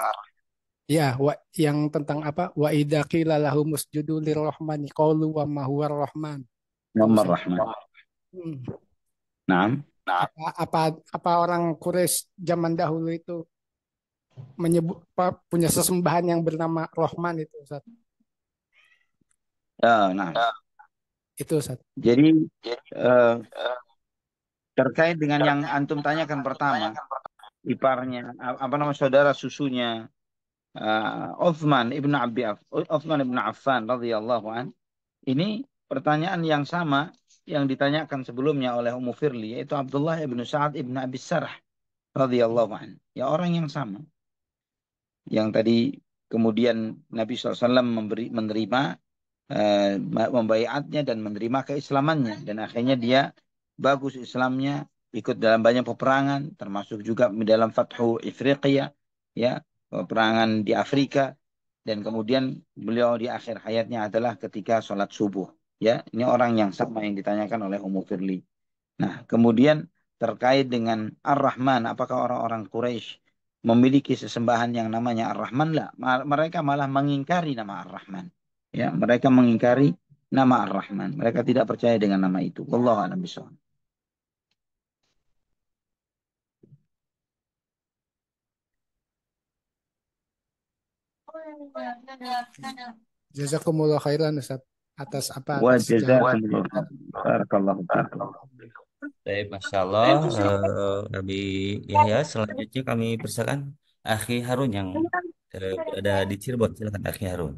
Ya, yang tentang apa? Wa idza qila lahum usjudu lirrahmani qalu wa ma huwa rahman. Nomor Ustaz. Rahman. Hmm. Nah, Apa orang Quraisy zaman dahulu itu menyebut punya sesembahan yang bernama Rahman itu Ustaz. nah. Itu Ustaz. Jadi terkait dengan yang antum tanyakan pertama, iparnya saudara susunya Uthman ibn Affan radhiyallahu an. Ini pertanyaan yang sama yang ditanyakan sebelumnya oleh Ummu Firli, yaitu Abdullah ibn Sa'ad ibn Abi Sarh radhiyallahu an. Ya, orang yang sama. Yang tadi kemudian Nabi SAW menerima membaiatnya dan menerima keislamannya, dan akhirnya dia bagus Islamnya, ikut dalam banyak peperangan, termasuk juga dalam Fathu Ifriqiya, ya, peperangan di Afrika, dan kemudian beliau di akhir hayatnya adalah ketika sholat subuh. Ya, ini orang yang sama yang ditanyakan oleh Ummu Firli. Nah, kemudian terkait dengan Ar-Rahman, apakah orang-orang Quraisy memiliki sesembahan yang namanya Ar-Rahman? Lah, mereka malah mengingkari nama Ar-Rahman. Ya, mereka mengingkari nama Ar-Rahman. Mereka tidak percaya dengan nama itu. Wallahu a'lam bishawab. Jazakumullah khairan Ustaz atas Wa atas jazakumullah khairan. Barakallahu fikum. Baik, Masya Allah, Nabi Yahya. Selanjutnya kami persilakan Akhi Harun yang berada di Cirebon. Silakan Akhi Harun.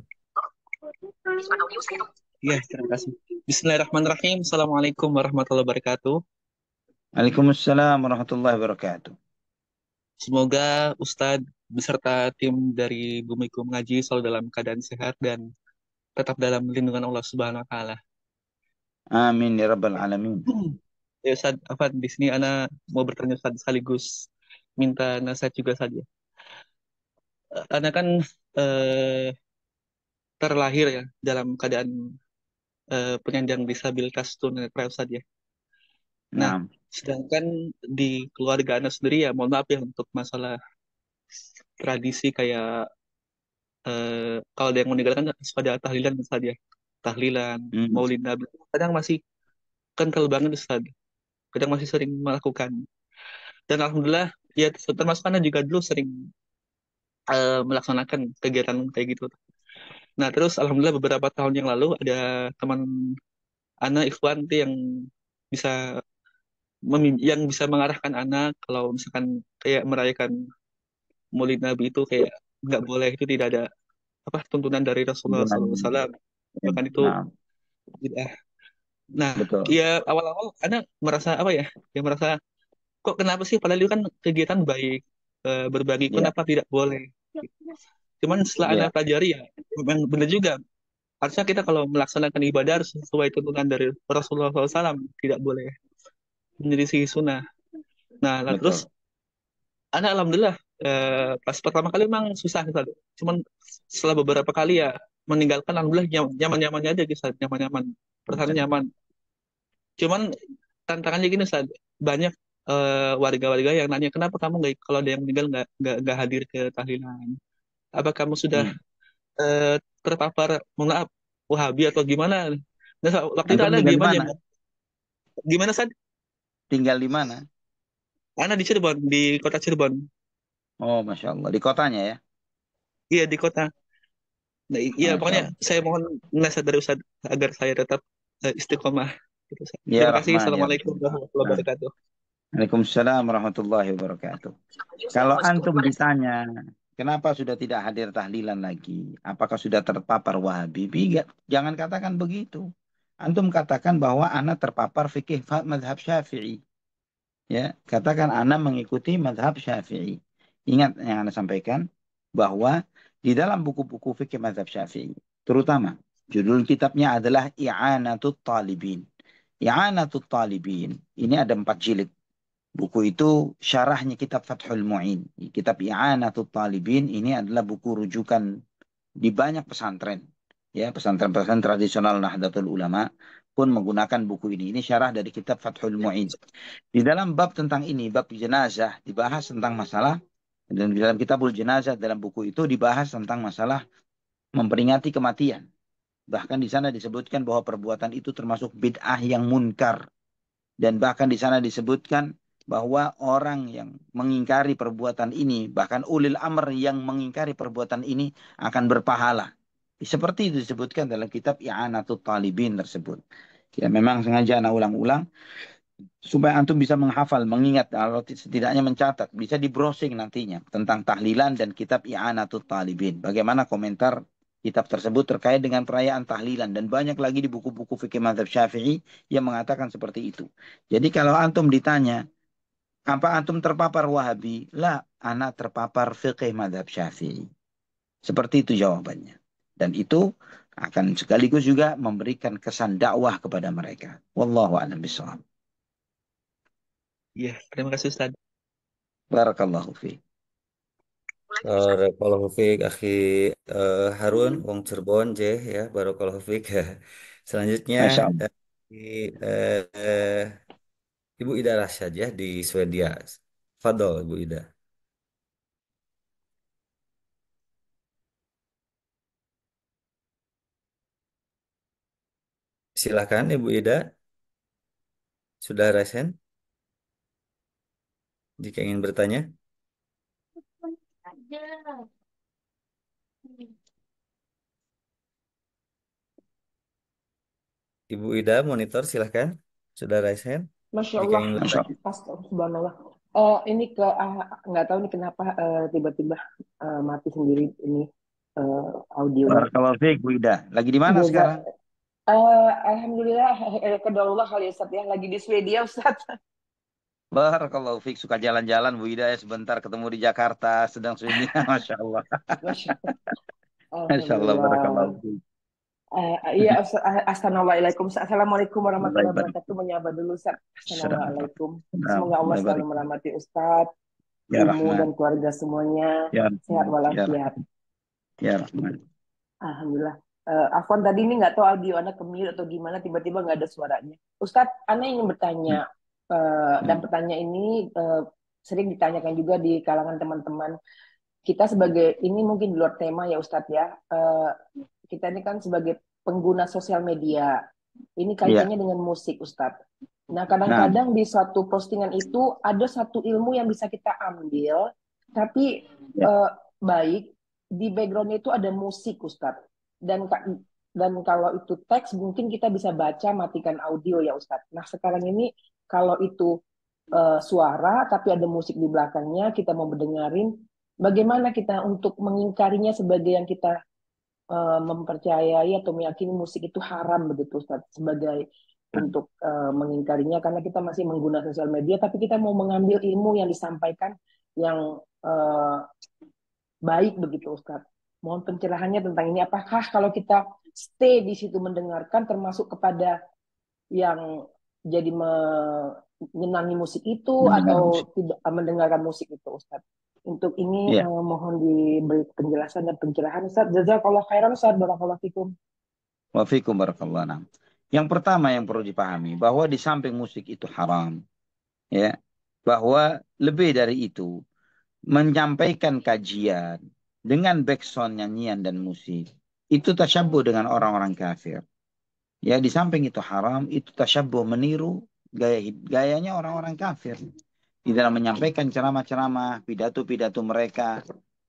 Ya, terima kasih. Bismillahirrahmanirrahim. Assalamualaikum warahmatullahi wabarakatuh. Waalaikumsalam warahmatullahi wabarakatuh. Semoga Ustadz beserta tim dari Bumiku Mengaji selalu dalam keadaan sehat dan tetap dalam lindungan Allah Subhanahu wa taala. Amin ya rabbal alamin. Ya Ustadz, di sini ana mau bertanya Ustadz sekaligus minta nasihat juga saja. Ana kan terlahir ya dalam keadaan penyandang disabilitas tunanetra Ustadz ya. Nah, sedangkan di keluarga anak sendiri ya, mohon maaf ya untuk masalah tradisi kayak kalau ada yang meninggal kan pada tahlilan saja, tahlilan, maulid nabi, kadang masih kental banget Ustaz, kadang masih sering melakukan. Dan alhamdulillah ya termasuk anak juga dulu sering melaksanakan kegiatan kayak gitu. Nah terus alhamdulillah beberapa tahun yang lalu ada teman anak Ikhwan yang bisa mengarahkan anak kalau misalkan kayak merayakan Maulid Nabi itu kayak nggak boleh, itu tidak ada tuntunan dari Rasulullah SAW, bahkan itu bid'ah. Nah, ya awal-awal anak merasa merasa kok kenapa sih padahal itu kan kegiatan baik, berbagi kenapa tidak boleh. Cuman setelah anak pelajari ya memang benar juga, harusnya kita kalau melaksanakan ibadah harus sesuai tuntunan dari Rasulullah SAW, tidak boleh menyelisih sunnah. Nah, terus anak alhamdulillah pas pertama kali memang susah Ustaz. Cuman setelah beberapa kali ya meninggalkan alhamdulillah nyaman-nyamannya aja Ustaz, nyaman-nyaman. Perasaan nyaman. Cuman tantangannya gini Ustaz, banyak warga-warga yang nanya kenapa kamu nggak, kalau ada yang meninggal nggak hadir ke tahlilan? Apa kamu sudah terpapar maaf Wahabi atau gimana? Nah, waktu itu ada diem aja. Gimana Ustaz? Tinggal di mana? Ana di Cirebon, di kota Cirebon. Oh, Masya Allah. Di kotanya ya? Iya, di kota. Nah, iya Masya pokoknya Allah. saya mohon nasihat dari Ustaz agar saya tetap istiqomah. Gitu, Ustaz. Ya Terima kasih. Rahman, ya Assalamualaikum Rahim. warahmatullahi Nah. wabarakatuh. Waalaikumsalam warahmatullahi wabarakatuh. Kalau antum ditanya, kenapa sudah tidak hadir tahlilan lagi? Apakah sudah terpapar Wahabi? Jangan katakan begitu. Antum katakan bahwa anak terpapar fikih madhab Syafi'i. Ya, katakan anak mengikuti madhab Syafi'i. Ingat yang Anda sampaikan bahwa di dalam buku-buku fikih madhab Syafi'i, terutama judul kitabnya adalah I'anatut Talibin. I'anatut Talibin ini ada 4 jilid. Buku itu syarahnya kitab Fathul Mu'in. Kitab I'anatut Talibin ini adalah buku rujukan di banyak pesantren. Ya, pesantren-pesantren tradisional Nahdlatul Ulama pun menggunakan buku ini. Ini syarah dari kitab Fathul Mu'in. Di dalam bab tentang ini, bab jenazah, dibahas tentang masalah, dan di dalam kitabul jenazah, dalam buku itu dibahas tentang masalah memperingati kematian. Bahkan di sana disebutkan bahwa perbuatan itu termasuk bid'ah yang munkar. Dan bahkan di sana disebutkan bahwa orang yang mengingkari perbuatan ini, bahkan ulil amr yang mengingkari perbuatan ini akan berpahala. Seperti itu disebutkan dalam kitab I'anatut Talibin tersebut. Ya, memang sengaja anak ulang-ulang supaya antum bisa menghafal, mengingat, kalau setidaknya mencatat, bisa di browsing nantinya tentang tahlilan dan kitab I'anatut Talibin. Bagaimana komentar kitab tersebut terkait dengan perayaan tahlilan, dan banyak lagi di buku-buku fikih mazhab Syafi'i yang mengatakan seperti itu. Jadi kalau antum ditanya, apa antum terpapar Wahabi? Lah, anak terpapar fikih mazhab Syafi'i. Seperti itu jawabannya. Dan itu akan sekaligus juga memberikan kesan dakwah kepada mereka. Wallahu a'lam bishawab. Iya, terima kasih Ustaz. Barakallahu fiik. Barakallahu fiik akhi Harun wong Cirebon je ya barakallahu fiik. Selanjutnya Masya Allah. eh, eh, Ibu Ida Rasyad ya di Swedia. Fadol Ibu Ida. Silakan Ibu Ida. Sudah resen jika ingin bertanya. Ibu Ida monitor silahkan. Sudah resen Masya jika Allah, ingin Masya bertanya. Allah. Subhanallah. Ini nggak tahu nih kenapa tiba-tiba mati sendiri ini audionya. Barakallahu fiik, Bu Ida. Lagi di mana Jaza, sekarang? Alhamdulillah, kedaullah kali ya Ustaz ya, lagi di Swedia Ustaz. Barakallahu fiik. Suka jalan-jalan Bu Ida ya, sebentar ketemu di Jakarta, sedang sunyi. Masya Allah. Masya Masya Allah, barakallahu Alhamdulillah. fiik. Iya, Assalamualaikum. Assalamualaikum warahmatullahi Baik, wabarakatuh. Menyapa dulu Ustaz. Assalamualaikum. Assalamualaikum. Semoga Allah selalu merahmati Ustaz, Ya Ibu dan Rahman. keluarga semuanya Ya sehat Rahman. Ya walafiat. Rahman. Ya Rahman. Alhamdulillah. Afwan tadi ini nggak tahu audio Anda ke-mute atau gimana, tiba-tiba nggak ada suaranya. Ustadz, Anda ingin bertanya, dan pertanyaan ini sering ditanyakan juga di kalangan teman-teman. Kita sebagai, ini mungkin di luar tema ya Ustadz ya, kita ini kan sebagai pengguna sosial media, ini Ya. kaitannya dengan musik Ustadz. Nah, kadang-kadang di suatu postingan itu ada satu ilmu yang bisa kita ambil, tapi Ya. baik di backgroundnya itu ada musik Ustadz. Dan kalau itu teks mungkin kita bisa baca matikan audio ya Ustadz. Nah sekarang ini kalau itu suara tapi ada musik di belakangnya kita mau mendengarin, bagaimana kita untuk mengingkarinya sebagai yang kita mempercayai atau meyakini musik itu haram begitu Ustadz, sebagai untuk mengingkarinya karena kita masih menggunakan sosial media tapi kita mau mengambil ilmu yang disampaikan yang baik begitu Ustadz. Mohon pencerahannya tentang ini. Apakah kalau kita stay di situ mendengarkan termasuk kepada yang jadi menyenangi musik itu atau tidak mendengarkan musik itu Ustadz? Untuk ini Ya. mohon diberi penjelasan dan pencerahan Ustadz. Jazakallah khairan Ustadz. Barakallahu fikum. Wa fikum barakallahu anam. Yang pertama yang perlu dipahami bahwa di samping musik itu haram, ya, bahwa lebih dari itu menyampaikan kajian dengan backsound nyanyian dan musik itu tasyabbuh dengan orang-orang kafir. Ya, di samping itu haram, itu tasyabbuh meniru gayanya orang-orang kafir. di dalam menyampaikan ceramah-ceramah, pidato-pidato mereka,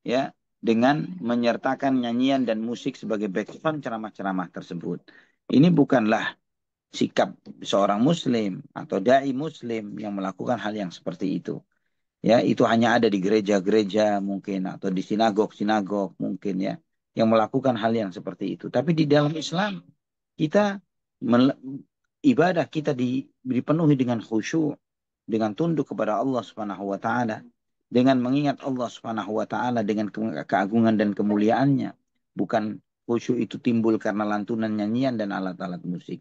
ya, dengan menyertakan nyanyian dan musik sebagai background ceramah-ceramah tersebut. Ini bukanlah sikap seorang muslim atau dai muslim yang melakukan hal yang seperti itu. Ya, itu hanya ada di gereja-gereja mungkin atau di sinagog-sinagog mungkin ya, yang melakukan hal yang seperti itu. Tapi di dalam Islam kita ibadah kita dipenuhi dengan khusyuk, dengan tunduk kepada Allah Subhanahu wa taala, dengan mengingat Allah Subhanahu wa taala dengan keagungan dan kemuliaannya. Bukan khusyuk itu timbul karena lantunan nyanyian dan alat-alat musik.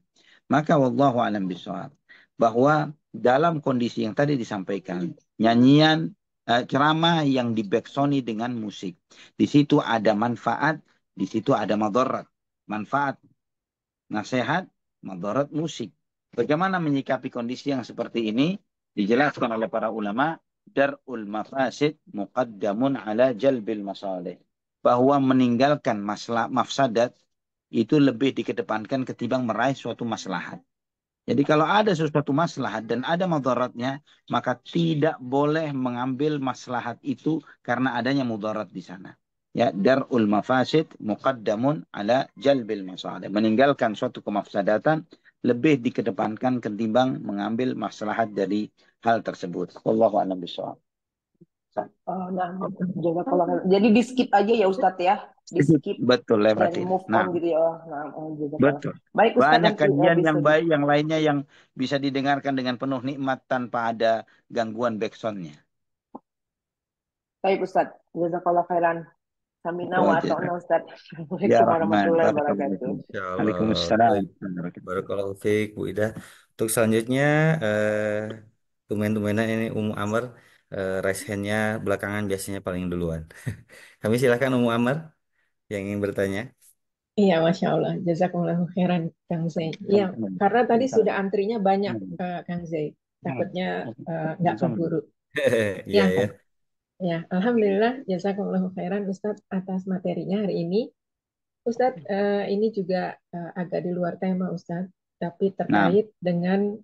Maka wallahu alam bishawab, bahwa dalam kondisi yang tadi disampaikan, nyanyian, ceramah yang dibacksoni dengan musik, di situ ada manfaat, di situ ada madarat. Manfaat nasihat, madarat musik. Bagaimana menyikapi kondisi yang seperti ini? Dijelaskan oleh para ulama, dar'ul mafasid muqaddamun ala jalbil masalih. Bahwa meninggalkan mafsadat itu lebih dikedepankan ketimbang meraih suatu maslahat. Jadi kalau ada sesuatu maslahat dan ada madaratnya, maka tidak boleh mengambil maslahat itu karena adanya mudarat di sana. Ya, dar'ul mafasid muqaddamun ala jalbil masalih. Meninggalkan suatu kemafsadatan lebih dikedepankan ketimbang mengambil maslahat dari hal tersebut. Wallahu a'lam bishawab. Nah, jazakallah khair. Jadi di skip aja ya Ustadz ya, di skip Betul, dan lewatin. move on Nah, gitu ya. Nah, jazakallah. betul. Baik Ustadz, Banyak nanti kajian bisa yang baik, yang lainnya yang bisa didengarkan dengan penuh nikmat tanpa ada gangguan backsoundnya. Baik Ustadz, jazakallah khairan. Samina wa ata'na Ustadz. Ya Assalamualaikum Rahman, warahmatullahi barakallahu wabarakatuh. fiik. Insya Allah. Waalaikumsalam. Baik. Barakallahu fiik, Bu Ida. Untuk selanjutnya, tumen-tumenan ini Umu Amr, raise hand-nya belakangan biasanya paling duluan. Kami silakan Umu Amr yang ingin bertanya. Iya, Masya Allah. Jazakumullahu khairan, Kang Zai. Iya, karena tadi sudah antrinya banyak, Kang Zai. Takutnya nggak keburu. Iya ya. Ya, Alhamdulillah, jazakumullahu khairan Ustadz atas materinya hari ini. Ustadz, ini juga agak di luar tema Ustadz, tapi terkait dengan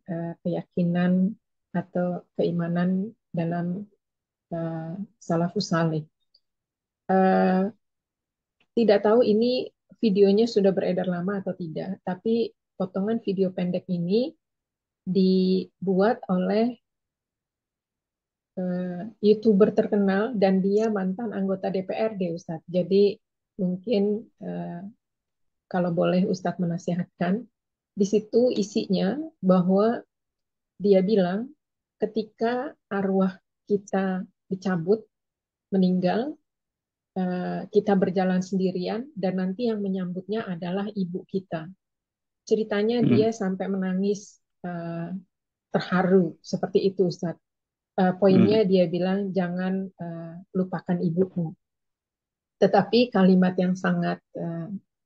keyakinan atau keimanan dalam salafus saleh. Tidak tahu ini videonya sudah beredar lama atau tidak, tapi potongan video pendek ini dibuat oleh YouTuber terkenal dan dia mantan anggota DPRD, Ustadz. Jadi mungkin kalau boleh Ustadz menasihatkan, di situ isinya bahwa dia bilang ketika arwah kita dicabut, meninggal, kita berjalan sendirian dan nanti yang menyambutnya adalah ibu kita. Ceritanya dia sampai menangis terharu seperti itu, Ustadz. Poinnya dia bilang jangan lupakan ibumu. Tetapi kalimat yang sangat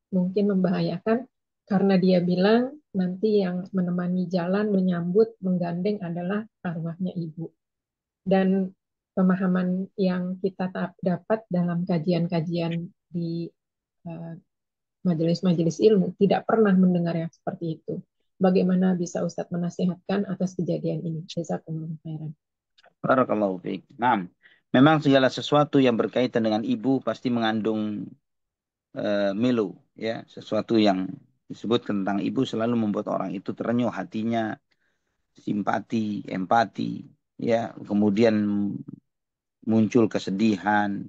mungkin membahayakan karena dia bilang nanti yang menemani jalan, menyambut, menggandeng adalah arwahnya ibu. Dan pemahaman yang kita dapat dalam kajian-kajian di majelis-majelis ilmu tidak pernah mendengar yang seperti itu. Bagaimana bisa Ustadz menasihatkan atas kejadian ini? Jazakumullah khairan. Barakallahu fiik. Nah, memang segala sesuatu yang berkaitan dengan ibu pasti mengandung milu, ya, sesuatu yang disebut tentang ibu selalu membuat orang itu terenyuh hatinya, simpati, empati, ya, kemudian muncul kesedihan,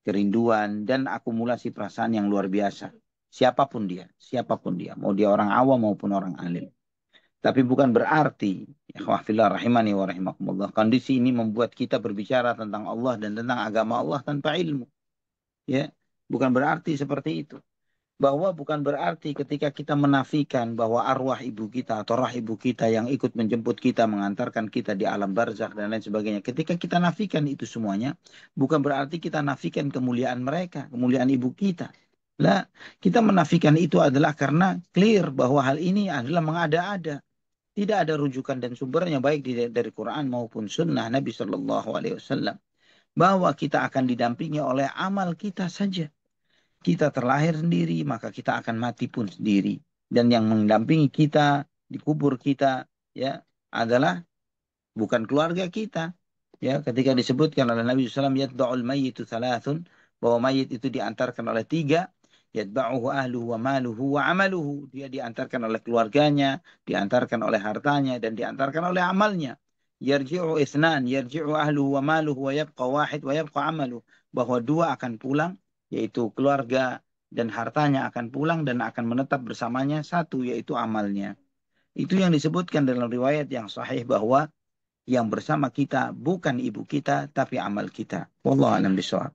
kerinduan, dan akumulasi perasaan yang luar biasa. Siapapun dia, mau dia orang awam maupun orang alim. Tapi bukan berarti, ikhwahfillah rahimani wa rahimakumullah, kondisi ini membuat kita berbicara tentang Allah dan tentang agama Allah tanpa ilmu. Ya, bukan berarti seperti itu. Bahwa bukan berarti ketika kita menafikan bahwa arwah ibu kita atau roh ibu kita yang ikut menjemput kita, mengantarkan kita di alam barzakh dan lain sebagainya. Ketika kita nafikan itu semuanya, bukan berarti kita nafikan kemuliaan mereka, kemuliaan ibu kita. Lah, kita menafikan itu adalah karena clear bahwa hal ini adalah mengada-ada. Tidak ada rujukan dan sumbernya baik dari Quran maupun sunnah Nabi Shallallahu Alaihi Wasallam. Bahwa kita akan didampingi oleh amal kita saja. Kita terlahir sendiri, maka kita akan mati pun sendiri. Dan yang mendampingi kita, di kubur kita, ya, adalah bukan keluarga kita, Ya, ketika disebutkan oleh Nabi SAW, yatba'ul mayyitu thalathun, bahwa mayit itu diantarkan oleh tiga, yatba'uhu ahluhu wa maluhu wa amaluhu. Dia diantarkan oleh keluarganya, diantarkan oleh hartanya, dan diantarkan oleh amalnya. Yarji'u isnan, yarji'u ahluhu wa maluhu wa yabqa wahid wa yabqa amaluhu. Bahwa dua akan pulang, yaitu keluarga dan hartanya akan pulang dan akan menetap bersamanya satu, yaitu amalnya. Itu yang disebutkan dalam riwayat yang sahih bahwa yang bersama kita bukan ibu kita, tapi amal kita. Wallahu a'lam bishawab.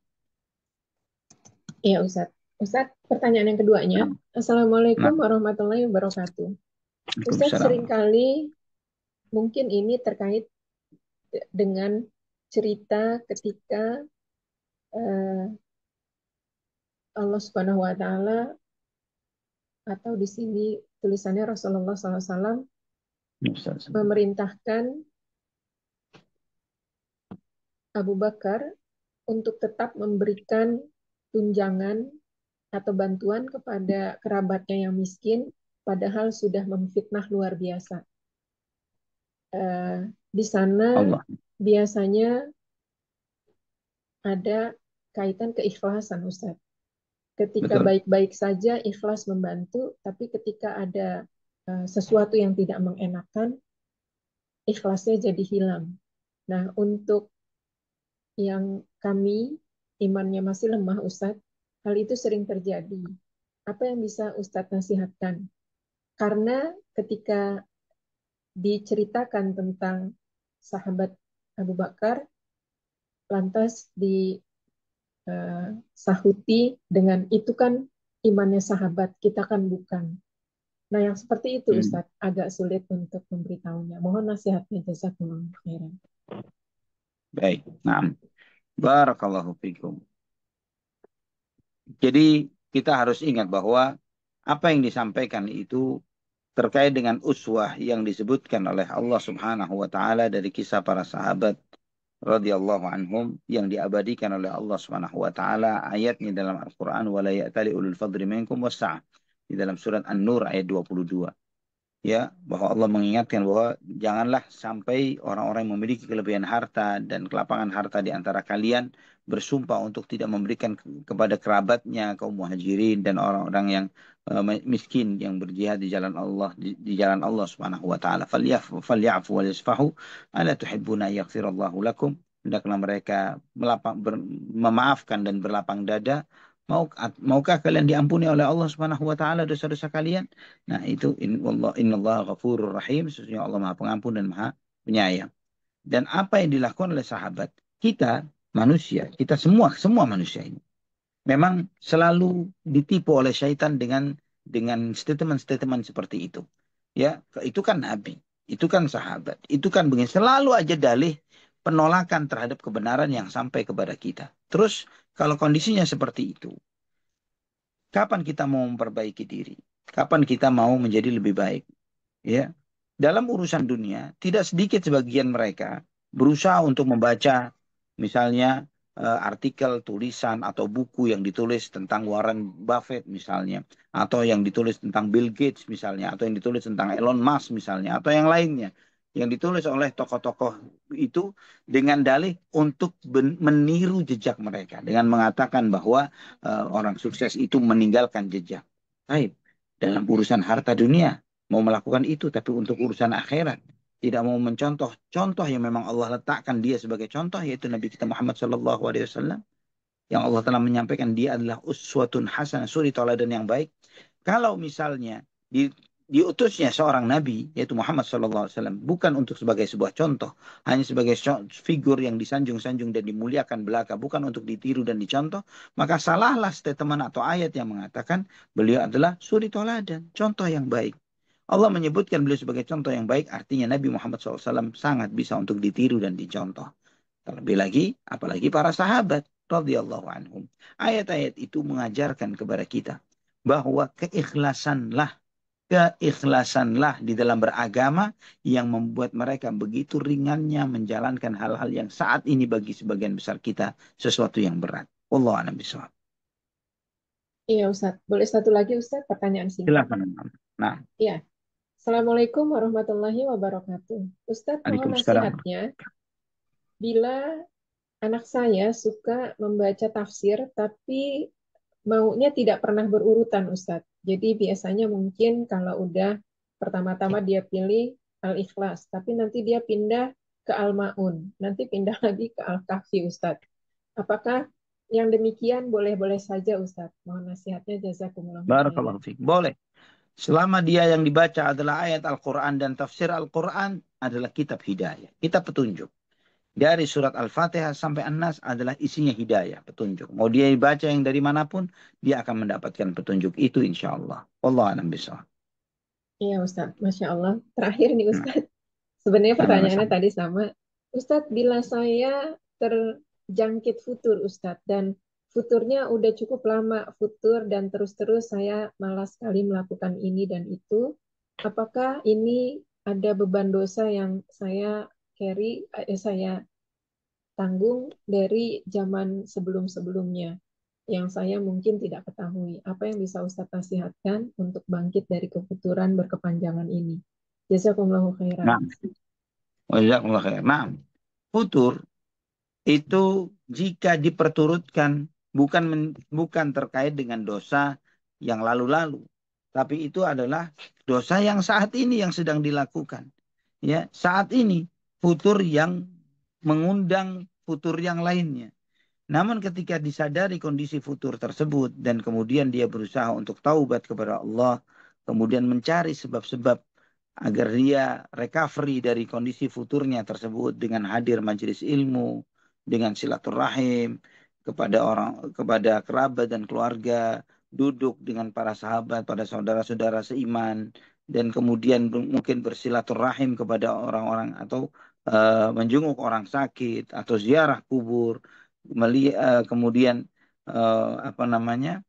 Iya, Ustadz. Ustadz, pertanyaan yang keduanya. Nah, Assalamualaikum warahmatullahi wabarakatuh. Ustadz, Waalaikumsalam. seringkali mungkin ini terkait dengan cerita ketika Allah Subhanahu wa Ta'ala, atau di sini tulisannya Rasulullah SAW memerintahkan Abu Bakar untuk tetap memberikan tunjangan atau bantuan kepada kerabatnya yang miskin, padahal sudah memfitnah luar biasa. Di sana Allah. biasanya ada kaitan keikhlasan, Ustaz. Ketika Betul. baik-baik saja ikhlas membantu, tapi ketika ada sesuatu yang tidak mengenakan, ikhlasnya jadi hilang. Nah, untuk yang kami imannya masih lemah, Ustadz, hal itu sering terjadi. Apa yang bisa Ustadz nasihatkan? Karena ketika diceritakan tentang sahabat Abu Bakar, lantas disahuti dengan itu kan imannya sahabat, kita kan bukan. Nah, yang seperti itu Ustadz agak sulit untuk memberitahunya. Mohon nasihatnya, jazakumullah khairan. Baik, naam. Barakallahu fikum. Jadi kita harus ingat bahwa apa yang disampaikan itu terkait dengan uswah yang disebutkan oleh Allah Subhanahu wa taala dari kisah para sahabat radhiyallahu anhum yang diabadikan oleh Allah Subhanahu wa taala, ayatnya dalam Al-Qur'an, wala ya'tali ulul fadli minkum was'ah, di dalam surat An-Nur ayat 22. Ya, bahwa Allah mengingatkan bahwa janganlah sampai orang-orang yang memiliki kelebihan harta dan kelapangan harta di antara kalian bersumpah untuk tidak memberikan kepada kerabatnya, kaum muhajirin dan orang-orang yang miskin yang berjihad di jalan Allah, di jalan Allah Subhanahu wa taala. Falyafu wal yasfahu, ala tuhibbuna yaghfirallahu lakum. Hendaklah mereka memaafkan dan berlapang dada. Maukah kalian diampuni oleh Allah Subhanahu wa taala dosa-dosa kalian? Nah, itu innallaha ghafurur rahim, sesungguhnya Allah Maha Pengampun dan Maha Penyayang. Dan apa yang dilakukan oleh sahabat, kita manusia, kita semua manusia ini memang selalu ditipu oleh syaitan dengan statement-statement seperti itu. Ya, itu kan nabi, itu kan sahabat, itu kan begini, selalu aja dalih penolakan terhadap kebenaran yang sampai kepada kita. Terus kalau kondisinya seperti itu, kapan kita mau memperbaiki diri? Kapan kita mau menjadi lebih baik? Ya, dalam urusan dunia, tidak sedikit sebagian mereka berusaha untuk membaca, misalnya artikel, tulisan, atau buku yang ditulis tentang Warren Buffett misalnya, atau yang ditulis tentang Bill Gates misalnya, atau yang ditulis tentang Elon Musk misalnya, atau yang lainnya, yang ditulis oleh tokoh-tokoh itu dengan dalih untuk meniru jejak mereka, dengan mengatakan bahwa orang sukses itu meninggalkan jejak. Baik, dalam urusan harta dunia, mau melakukan itu, tapi untuk urusan akhirat tidak mau mencontoh contoh yang memang Allah letakkan dia sebagai contoh, yaitu Nabi kita Muhammad SAW, yang Allah telah menyampaikan dia adalah uswatun hasanah, suri tauladan yang baik. Kalau misalnya diutusnya seorang nabi, yaitu Muhammad SAW, bukan untuk sebagai sebuah contoh, hanya sebagai figur yang disanjung-sanjung dan dimuliakan belaka, bukan untuk ditiru dan dicontoh, maka salahlah statement atau ayat yang mengatakan beliau adalah suri tauladan, contoh yang baik. Allah menyebutkan beliau sebagai contoh yang baik, artinya Nabi Muhammad SAW sangat bisa untuk ditiru dan dicontoh. Terlebih lagi, apalagi para sahabat radhiyallahu anhum. Ayat-ayat itu mengajarkan kepada kita bahwa keikhlasanlah di dalam beragama yang membuat mereka begitu ringannya menjalankan hal-hal yang saat ini bagi sebagian besar kita sesuatu yang berat. Wallahu a'lam bishawab. Iya, Ustaz. Boleh satu lagi, Ustaz, pertanyaan singkat? Silakan. Nah, Iya. Assalamualaikum warahmatullahi wabarakatuh. Ustaz, mohon Waalaikumsalam. nasihatnya. bila anak saya suka membaca tafsir, tapi maunya tidak pernah berurutan, Ustadz. Jadi biasanya mungkin kalau udah pertama-tama dia pilih Al-Ikhlas, tapi nanti dia pindah ke Al-Ma'un, nanti pindah lagi ke Al-Kahfi, Ustadz. Apakah yang demikian boleh-boleh saja, Ustadz? Mohon nasihatnya, jazakumullah khairan. Barakallahu fiik. Boleh. Selama dia yang dibaca adalah ayat Al-Quran dan tafsir Al-Quran adalah kitab hidayah. Kitab petunjuk. Dari surat Al-Fatihah sampai An-Nas adalah isinya hidayah, petunjuk. Mau dia baca yang dari manapun, dia akan mendapatkan petunjuk itu insya Allah. Wallahu a'lam bishawab. Iya, Ustadz. Masya Allah. Terakhir nih, Nah, Ustadz. Sebenarnya pertanyaannya sama-sama. tadi sama. Ustadz, bila saya terjangkit futur, Ustadz, dan futurnya udah cukup lama futur dan terus-terus saya malas sekali melakukan ini dan itu, apakah ini ada beban dosa yang saya saya tanggung dari zaman sebelum-sebelumnya yang saya mungkin tidak ketahui. Apa yang bisa Ustadz nasihatkan untuk bangkit dari kefuturan berkepanjangan ini? Jazakumullahu khairan. Nah, wajazakumullah khair. Nah, futur itu jika diperturutkan bukan terkait dengan dosa yang lalu-lalu, tapi itu adalah dosa yang saat ini yang sedang dilakukan. Ya, saat ini futur yang mengundang futur yang lainnya. Namun ketika disadari kondisi futur tersebut dan kemudian dia berusaha untuk taubat kepada Allah, kemudian mencari sebab-sebab agar dia recovery dari kondisi futurnya tersebut dengan hadir majelis ilmu, dengan silaturahim kepada kerabat dan keluarga, duduk dengan para sahabat, pada saudara-saudara seiman, dan kemudian mungkin bersilaturahim kepada orang-orang atau menjenguk orang sakit atau ziarah kubur, kemudian apa namanya,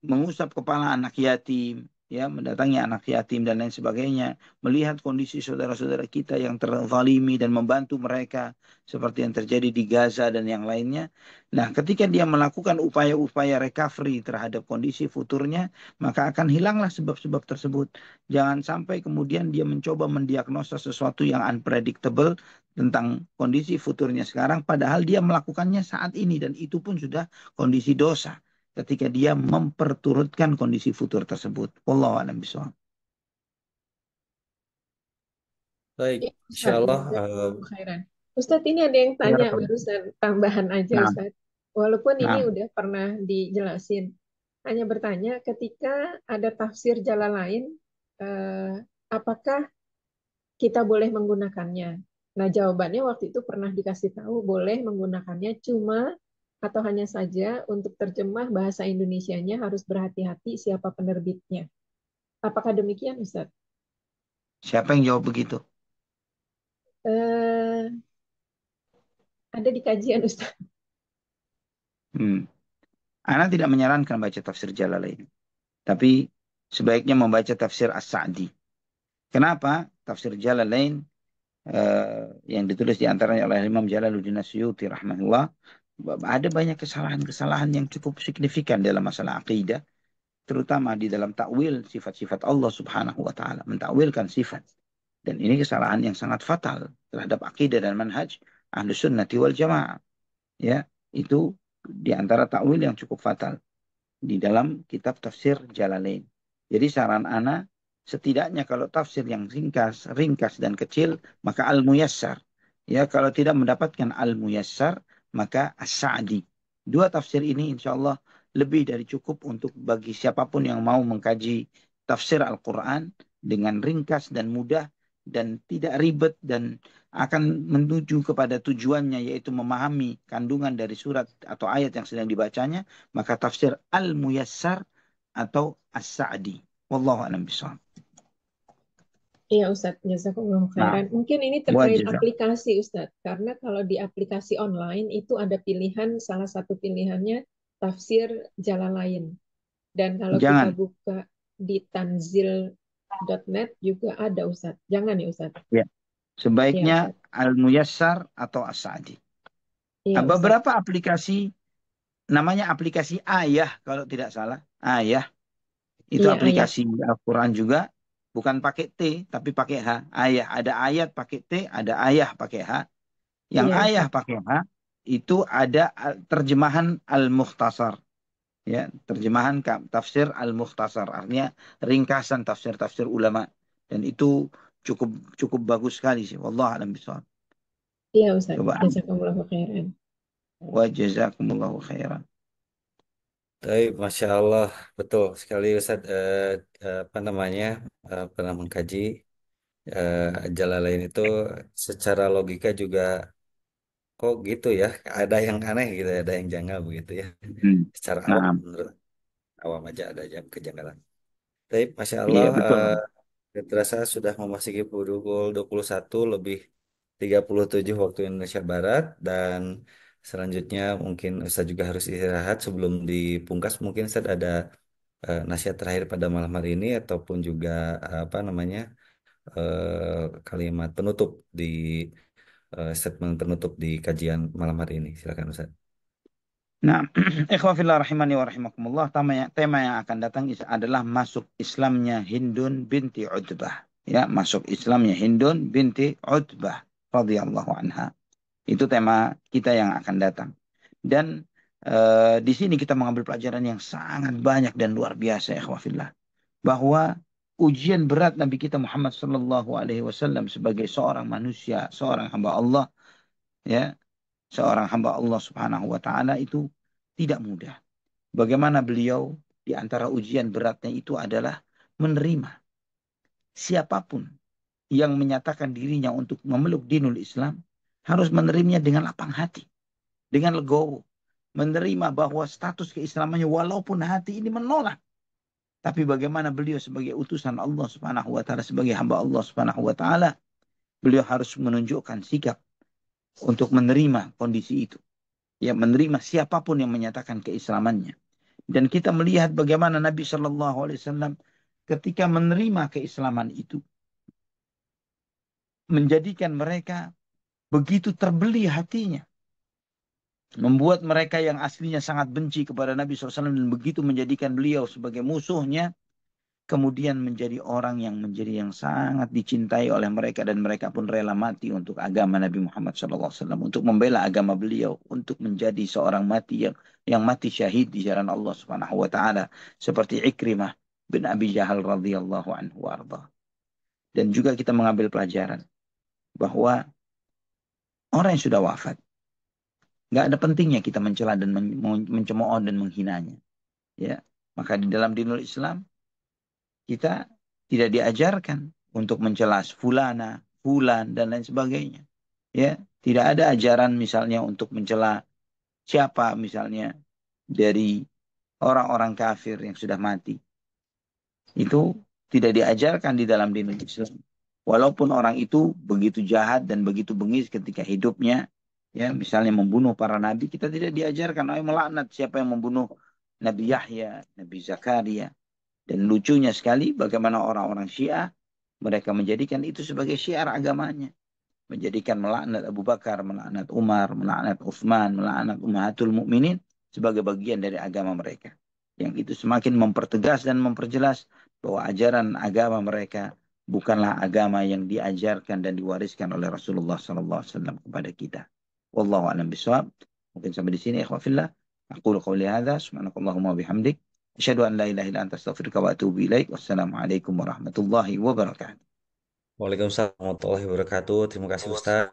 mengusap kepala anak yatim, ya, mendatangi anak yatim dan lain sebagainya, melihat kondisi saudara-saudara kita yang terzalimi dan membantu mereka seperti yang terjadi di Gaza dan yang lainnya. Nah, ketika dia melakukan upaya-upaya recovery terhadap kondisi futurnya, maka akan hilanglah sebab-sebab tersebut. Jangan sampai kemudian dia mencoba mendiagnosa sesuatu yang unpredictable tentang kondisi futurnya sekarang, padahal dia melakukannya saat ini dan itu pun sudah kondisi dosa ketika dia memperturutkan kondisi futur tersebut. Wallahu a'lam bishawab. Baik, Ya, insya Ustadz, Allah. jazakumullahu khairan. Ustadz, ini ada yang tanya barusan, tambahan aja, Nah, Ustadz. Walaupun ini nah. udah pernah dijelasin. Hanya bertanya, ketika ada tafsir jalan lain, apakah kita boleh menggunakannya? Nah, jawabannya waktu itu pernah dikasih tahu boleh menggunakannya, cuma atau hanya saja untuk terjemah bahasa Indonesianya harus berhati-hati siapa penerbitnya. Apakah demikian, Ustadz? Siapa yang jawab begitu? Eh, ada di kajian, Ustadz. Ana tidak menyarankan baca tafsir Jalalain, tapi sebaiknya membaca tafsir As-Sa'di. Kenapa? Tafsir Jalalain yang ditulis diantaranya oleh Imam Jalaluddin Asyuti rahimahullah, ada banyak kesalahan-kesalahan yang cukup signifikan dalam masalah akidah, terutama di dalam takwil sifat-sifat Allah Subhanahu wa taala, mentakwilkan sifat. Dan ini kesalahan yang sangat fatal terhadap akidah dan manhaj Ahlus Sunnati wal Jamaah. Ya, itu di antara takwil yang cukup fatal di dalam kitab tafsir Jalalain. Jadi saran ana, setidaknya kalau tafsir yang ringkas dan kecil, maka Al-Muyassar. Ya, kalau tidak mendapatkan Al-Muyassar, maka As-Sa'di. Dua tafsir ini insya Allah lebih dari cukup untuk bagi siapapun yang mau mengkaji tafsir Al-Quran dengan ringkas dan mudah dan tidak ribet dan akan menuju kepada tujuannya, yaitu memahami kandungan dari surat atau ayat yang sedang dibacanya, maka tafsir Al-Muyassar atau As-Sa'di. Wallahu a'lam bishawab. Iya, Ustadz, jazakumullah khairan. Mungkin ini terkait aplikasi, Ustadz. Karena kalau di aplikasi online itu ada pilihan, salah satu pilihannya tafsir Jalalain. Dan kalau kita buka di tanzil.net juga ada, Ustadz. Jangan ya, Ustadz? Ya. Sebaiknya Al-Muyassar atau As-Sa'di. Iya, beberapa aplikasi, namanya aplikasi Ayah kalau tidak salah. Ayah. Itu aplikasi Al-Quran juga. Bukan pakai T, tapi pakai H. Ayah. Ada ayat pakai T, ada ayah pakai H. Yang Iya, ayah Ustaz. pakai ha, itu ada terjemahan Al-Mukhtasar. Ya, terjemahan tafsir Al-Mukhtasar. Artinya ringkasan tafsir-tafsir ulama. Dan itu cukup cukup bagus sekali sih. Wallahu a'lam bishawab. Iya, Ustaz. Coba. Jazakumullahu khairan. Wa jazakumullahu khairan. Tapi Masya Allah, betul sekali Ustaz. Apa namanya, pernah mengkaji Jalalain itu secara logika juga kok gitu ya, ada yang aneh gitu, ada yang janggal begitu ya. Secara awam, Nah, menurut awam aja ada jam kejanggalan. Tapi Masya iya Allah, betul. terasa sudah memasuki pukul 21 lebih 37 waktu Indonesia Barat, dan selanjutnya mungkin Ustaz juga harus istirahat. Sebelum dipungkas mungkin Ustaz ada nasihat terakhir pada malam hari ini, ataupun juga apa namanya, kalimat penutup di statement penutup di kajian malam hari ini. Silakan Ustaz. Nah, ikhwafillah rahimani wa rahimakumullah, tema yang akan datang adalah masuk Islamnya Hindun binti Utbah. Ya, masuk Islamnya Hindun binti Utbah radhiyallahu anha. Itu tema kita yang akan datang. Dan di sini kita mengambil pelajaran yang sangat banyak dan luar biasa, ikhwafillah. Bahwa ujian berat Nabi kita Muhammad sallallahu alaihi wasallam sebagai seorang manusia, seorang hamba Allah, ya, seorang hamba Allah Subhanahu wa taala itu tidak mudah. Bagaimana beliau di antara ujian beratnya itu adalah menerima siapapun yang menyatakan dirinya untuk memeluk dinul Islam harus menerimanya dengan lapang hati, dengan legowo, menerima bahwa status keislamannya walaupun hati ini menolak. Tapi bagaimana beliau sebagai utusan Allah Subhanahu wa taala, sebagai hamba Allah Subhanahu wa taala, beliau harus menunjukkan sikap untuk menerima kondisi itu. Ya, menerima siapapun yang menyatakan keislamannya. Dan kita melihat bagaimana Nabi Shallallahu Alaihi Wasallam ketika menerima keislaman itu menjadikan mereka begitu terbeli hatinya, membuat mereka yang aslinya sangat benci kepada Nabi SAW dan begitu menjadikan beliau sebagai musuhnya, kemudian menjadi orang yang sangat dicintai oleh mereka, dan mereka pun rela mati untuk agama Nabi Muhammad SAW, untuk membela agama beliau, untuk menjadi seorang yang mati syahid di jalan Allah Subhanahu wa taala, seperti Ikrimah bin Abi Jahal radhiyallahu anhu warda. Dan juga kita mengambil pelajaran bahwa orang yang sudah wafat nggak ada pentingnya kita mencela dan mencemooh dan menghinanya, ya. Maka di dalam dinul Islam kita tidak diajarkan untuk mencela fulana, fulan, dan lain sebagainya. Ya, tidak ada ajaran misalnya untuk mencela siapa misalnya dari orang-orang kafir yang sudah mati. Itu tidak diajarkan di dalam dinul Islam. Walaupun orang itu begitu jahat dan begitu bengis ketika hidupnya, ya, misalnya membunuh para nabi, kita tidak diajarkan ayo melaknat siapa yang membunuh Nabi Yahya, Nabi Zakaria. Dan lucunya sekali bagaimana orang-orang Syiah mereka menjadikan itu sebagai syiar agamanya. Menjadikan melaknat Abu Bakar, melaknat Umar, melaknat Utsman, melaknat Ummahatul Mukminin sebagai bagian dari agama mereka. Yang itu semakin mempertegas dan memperjelas bahwa ajaran agama mereka bukanlah agama yang diajarkan dan diwariskan oleh Rasulullah SAW kepada kita. Wallahu a'lam bishawab. Mungkin sampai di sini ikhwah fillah. Aqulu qawli hadza subhanakallahumma bihamdik asyhadu an la ilaha illa anta astaghfiruka wa atubu ilaik. Wassalamualaikum warahmatullahi wabarakatuh. Waalaikumsalam warahmatullahi wabarakatuh. Terima kasih Ustaz.